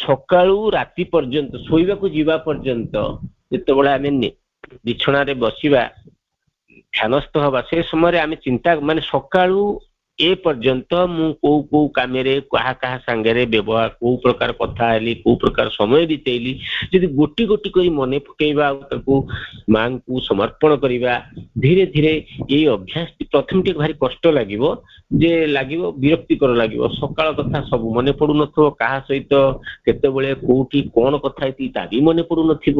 ସକାଳୁ ରାତି ପର୍ଯ୍ୟନ୍ତ, ଶୋଇବାକୁ ଯିବା ପର୍ଯ୍ୟନ୍ତ ଯେତେବେଳେ ଆମେ ବିଛଣାରେ ବସିବା, ଧ୍ୟାନସ୍ଥ ହବା, ସେ ସମୟରେ ଆମେ ଚିନ୍ତା ମାନେ ସକାଳୁ ଏ ପର୍ଯ୍ୟନ୍ତ ମୁଁ କୋଉ କୋଉ କାମରେ କାହା ସାଙ୍ଗରେ ବ୍ୟବହାର, କୋଉ ପ୍ରକାର କଥା ହେଲି, କୋଉ ପ୍ରକାର ସମୟ ବିତେଇଲି, ଯଦି ଗୋଟି ଗୋଟି କରି ମନେ ପକେଇବା ଆଉ ତାକୁ ମାଙ୍କୁ ସମର୍ପଣ କରିବା, ଧୀରେ ଧୀରେ ଏଇ ଅଭ୍ୟାସଟି ପ୍ରଥମେ ଟିକେ ଭାରି କଷ୍ଟ ଲାଗିବ, ଯେ ଲାଗିବ ବିରକ୍ତିକର ଲାଗିବ। ସକାଳ କଥା ସବୁ ମନେ ପଡୁନଥିବ, କାହା ସହିତ କେତେବେଳେ କୋଉଠି କଣ କଥା ହେଇଛି ତା ବି ମନେ ପଡୁନଥିବ।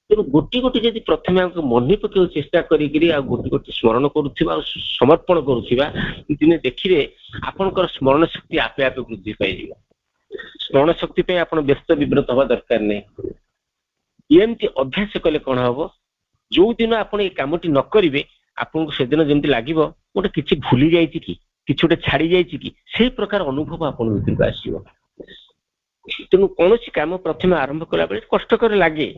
ତେଣୁ ଗୋଟି ଗୋଟି ଯଦି ପ୍ରଥମେ ଆମକୁ ମନେ ପକେଇବାକୁ ଚେଷ୍ଟା କରିକିରି ଆଉ ଗୋଟି ଗୋଟି ସ୍ମରଣ କରୁଥିବା ଆଉ ସମର୍ପଣ କରୁଥିବା, ଦିନେ ଦେଖିବେ ଆପଣଙ୍କର ସ୍ମରଣ ଶକ୍ତି ଆପେ ଆପେ ବୃଦ୍ଧି ପାଇଯିବ। ସ୍ମରଣ ଶକ୍ତି ପାଇଁ ଆପଣ ବ୍ୟସ୍ତ ବିବ୍ରତ ହବା ଦରକାର ନାହିଁ। ଏମିତି ଅଭ୍ୟାସ କଲେ କଣ ହବ, ଯୋଉ ଦିନ ଆପଣ ଏଇ କାମଟି ନ କରିବେ ଆପଣଙ୍କୁ ସେଦିନ ଯେମିତି ଲାଗିବ ଗୋଟେ କିଛି ଭୁଲି ଯାଇଛି କି, କିଛି ଗୋଟେ ଛାଡି ଯାଇଛି କି, ସେଇ ପ୍ରକାର ଅନୁଭବ ଆପଣଙ୍କ ଭିତରକୁ ଆସିବ। ତେଣୁ କୌଣସି କାମ ପ୍ରଥମେ ଆରମ୍ଭ କଲା ବେଳେ କଷ୍ଟକର ଲାଗେ,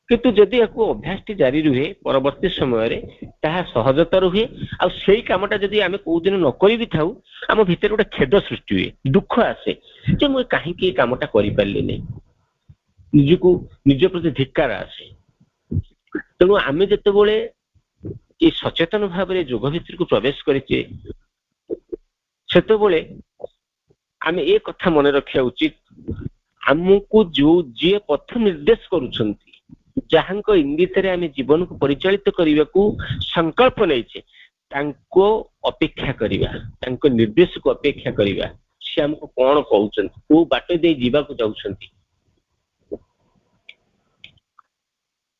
କିନ୍ତୁ ଯଦି ୟାକୁ ଅଭ୍ୟାସଟି ଜାରି ରୁହେ ପରବର୍ତ୍ତୀ ସମୟରେ ତାହା ସହଜତର ହୁଏ। ଆଉ ସେଇ କାମଟା ଯଦି ଆମେ କୋଉ ଦିନ ନ କରିବି ଥାଉ, ଆମ ଭିତରେ ଗୋଟେ ଖେଦ ସୃଷ୍ଟି ହୁଏ, ଦୁଃଖ ଆସେ ଯେ ମୁଁ କାହିଁକି ଏ କାମଟା କରିପାରିଲି ନାହିଁ, ନିଜ ପ୍ରତି ଧିକ୍କାର ଆସେ। ତେଣୁ ଆମେ ଯେତେବେଳେ ଏ ସଚେତନ ଭାବରେ ଯୋଗ ଭିତରକୁ ପ୍ରବେଶ କରିଛେ, ସେତେବେଳେ ଆମେ ଏ କଥା ମନେ ରଖିବା ଉଚିତ, ଆମକୁ ଯିଏ ପଥ ନିର୍ଦ୍ଦେଶ କରୁଛନ୍ତି, ଯାହାଙ୍କ ଇଙ୍ଗିତରେ ଆମେ ଜୀବନକୁ ପରିଚାଳିତ କରିବାକୁ ସଂକଳ୍ପ ନେଇଛେ, ତାଙ୍କ ଅପେକ୍ଷା କରିବା, ତାଙ୍କ ନିର୍ଦ୍ଦେଶକୁ ଅପେକ୍ଷା କରିବା। ସେ ଆମକୁ କଣ କହୁଛନ୍ତି, କୋଉ ବାଟ ଦେଇ ଯିବାକୁ ଯାଉଛନ୍ତି।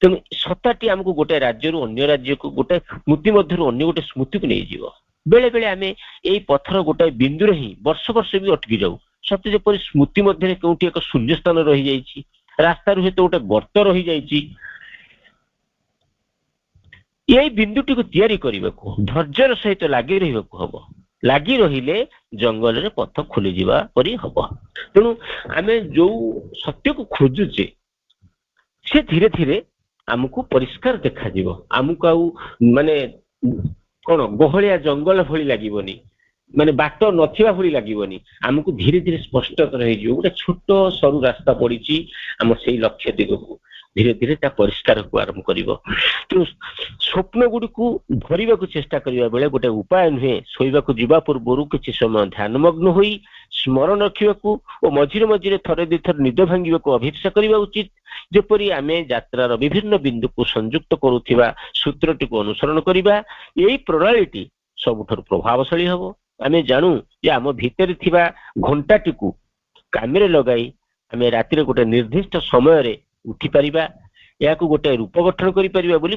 ତେଣୁ ସତ୍ତାଟି ଆମକୁ ଗୋଟେ ରାଜ୍ୟରୁ ଅନ୍ୟ ରାଜ୍ୟକୁ, ଗୋଟେ ସ୍ମୃତି ମଧ୍ୟରୁ ଅନ୍ୟ ଗୋଟେ ସ୍ମୃତିକୁ ନେଇଯିବ। ବେଳେ ବେଳେ ଆମେ ଏଇ ପଥର ଗୋଟାଏ ବିନ୍ଦୁରେ ହିଁ ବର୍ଷ ବର୍ଷ ବି ଅଟକି ଯାଉ, ସତେ ଯେପରି ସ୍ମୃତି ମଧ୍ୟରେ କେଉଁଠି ଏକ ଶୂନ୍ୟ ସ୍ଥାନ ରହିଯାଇଛି, ରାସ୍ତାରୁ ହୁଏତ ଗୋଟେ ଗର୍ତ୍ତ ରହିଯାଇଛି। ଏଇ ବିନ୍ଦୁଟିକୁ ତିଆରି କରିବାକୁ ଧୈର୍ଯ୍ୟର ସହିତ ଲାଗି ରହିବାକୁ ହବ। ଲାଗି ରହିଲେ ଜଙ୍ଗଲରେ ପଥ ଖୋଲିଯିବା ପରି ହବ। ତେଣୁ ଆମେ ଯୋଉ ସତ୍ୟକୁ ଖୋଜୁଛେ ସେ ଧୀରେ ଧୀରେ ଆମକୁ ପରିଷ୍କାର ଦେଖାଯିବ। ଆମକୁ ଆଉ ମାନେ କଣ ଗହଳିଆ ଜଙ୍ଗଲ ଭଳି ଲାଗିବନି, ମାନେ ବାଟ ନଥିବା ଭଳି ଲାଗିବନି, ଆମକୁ ଧୀରେ ଧୀରେ ସ୍ପଷ୍ଟତର ହେଇଯିବ। ଗୋଟେ ଛୋଟ ସରୁ ରାସ୍ତା ପଡିଛି ଆମ ସେଇ ଲକ୍ଷ୍ୟ ଦିଗକୁ, ଧୀରେ ଧୀରେ ତା ପରିଷ୍କାର ହେବାକୁ ଆରମ୍ଭ କରିବ। ତେଣୁ ସ୍ୱପ୍ନ ଗୁଡ଼ିକୁ ଧରିବାକୁ ଚେଷ୍ଟା କରିବା ବେଳେ ଗୋଟେ ଉପାୟ ନୁହେଁ, ଶୋଇବାକୁ ଯିବା ପୂର୍ବରୁ କିଛି ସମୟ ଧ୍ୟାନମଗ୍ନ ହୋଇ ସ୍ମରଣ ରଖିବାକୁ ଓ ମଝିରେ ମଝିରେ ଥରେ ଦୁଇଥର ନିଦ ଭାଙ୍ଗିବାକୁ ଅଭିପ୍ସା କରିବା ଉଚିତ। ଯେପରି ଆମେ ଯାତ୍ରାର ବିଭିନ୍ନ ବିନ୍ଦୁକୁ ସଂଯୁକ୍ତ କରୁଥିବା ସୂତ୍ରଟିକୁ ଅନୁସରଣ କରିବା। ଏଇ ପ୍ରଣାଳୀଟି ସବୁଠାରୁ ପ୍ରଭାବଶାଳୀ ହବ। ଆମେ ଜାଣୁ ଯେ ଆମ ଭିତରେ ଥିବା ଘଣ୍ଟାଟିକୁ କାମରେ ଲଗାଇ ଆମେ ରାତିରେ ଗୋଟେ ନିର୍ଦ୍ଦିଷ୍ଟ ସମୟରେ ଉଠିପାରିବା, ଏହାକୁ ଗୋଟେ ରୂପ ଗଠନ କରିପାରିବା ବୋଲି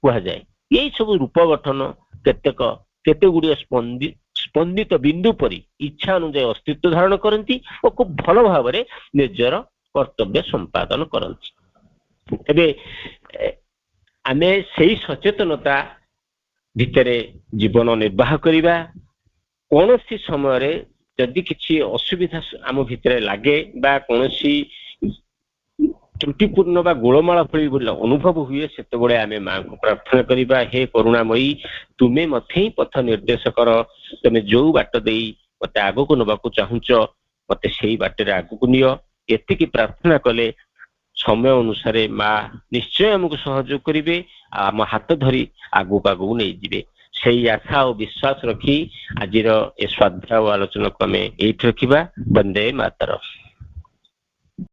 କୁହାଯାଏ। ଏଇ ସବୁ ରୂପ ଗଠନ କେତେ ଗୁଡ଼ିଏ ସ୍ପନ୍ଦିତ ବିନ୍ଦୁ ପରି ଇଚ୍ଛା ଅନୁଯାୟୀ ଅସ୍ତିତ୍ୱ ଧାରଣ କରନ୍ତି ଓ ଖୁବ ଭଲ ଭାବରେ ନିଜର କର୍ତ୍ତବ୍ୟ ସମ୍ପାଦନ କରନ୍ତି। ଏବେ ଆମେ ସେଇ ସଚେତନତା ଭିତରେ ଜୀବନ ନିର୍ବାହ କରିବା। କୌଣସି ସମୟରେ ଯଦି କିଛି ଅସୁବିଧା ଆମ ଭିତରେ ଲାଗେ ବା କୌଣସି ତ୍ରୁଟିପୂର୍ଣ୍ଣ ବା ଗୋଳମାଳ ଭଳି ଅନୁଭବ ହୁଏ, ସେତେବେଳେ ଆମେ ମାଙ୍କୁ ପ୍ରାର୍ଥନା କରିବା, ହେ କରୁଣାମୟୀ, ତୁମେ ମତେ ହିଁ ପଥ ନିର୍ଦ୍ଦେଶ କର, ତମେ ଯୋଉ ବାଟ ଦେଇ ମତେ ଆଗକୁ ନେବାକୁ ଚାହୁଁଛ ମତେ ସେଇ ବାଟରେ ଆଗକୁ ନିଅ। ଏତିକି ପ୍ରାର୍ଥନା କଲେ ସମୟ ଅନୁସାରେ ମା ନିଶ୍ଚୟ ଆମକୁ ସହଯୋଗ କରିବେ, ଆମ ହାତ ଧରି ଆଗକୁ ନେଇଯିବେ। ସେଇ ଆଶା ଓ ବିଶ୍ୱାସ ରଖି ଆଜିର ଏ ସ୍ୱାଧ୍ୟାୟ ଓ ଆଲୋଚନାକୁ ଆମେ ଏଇଠି ରଖିବା। ବନ୍ଦେ ମାତରମ୍।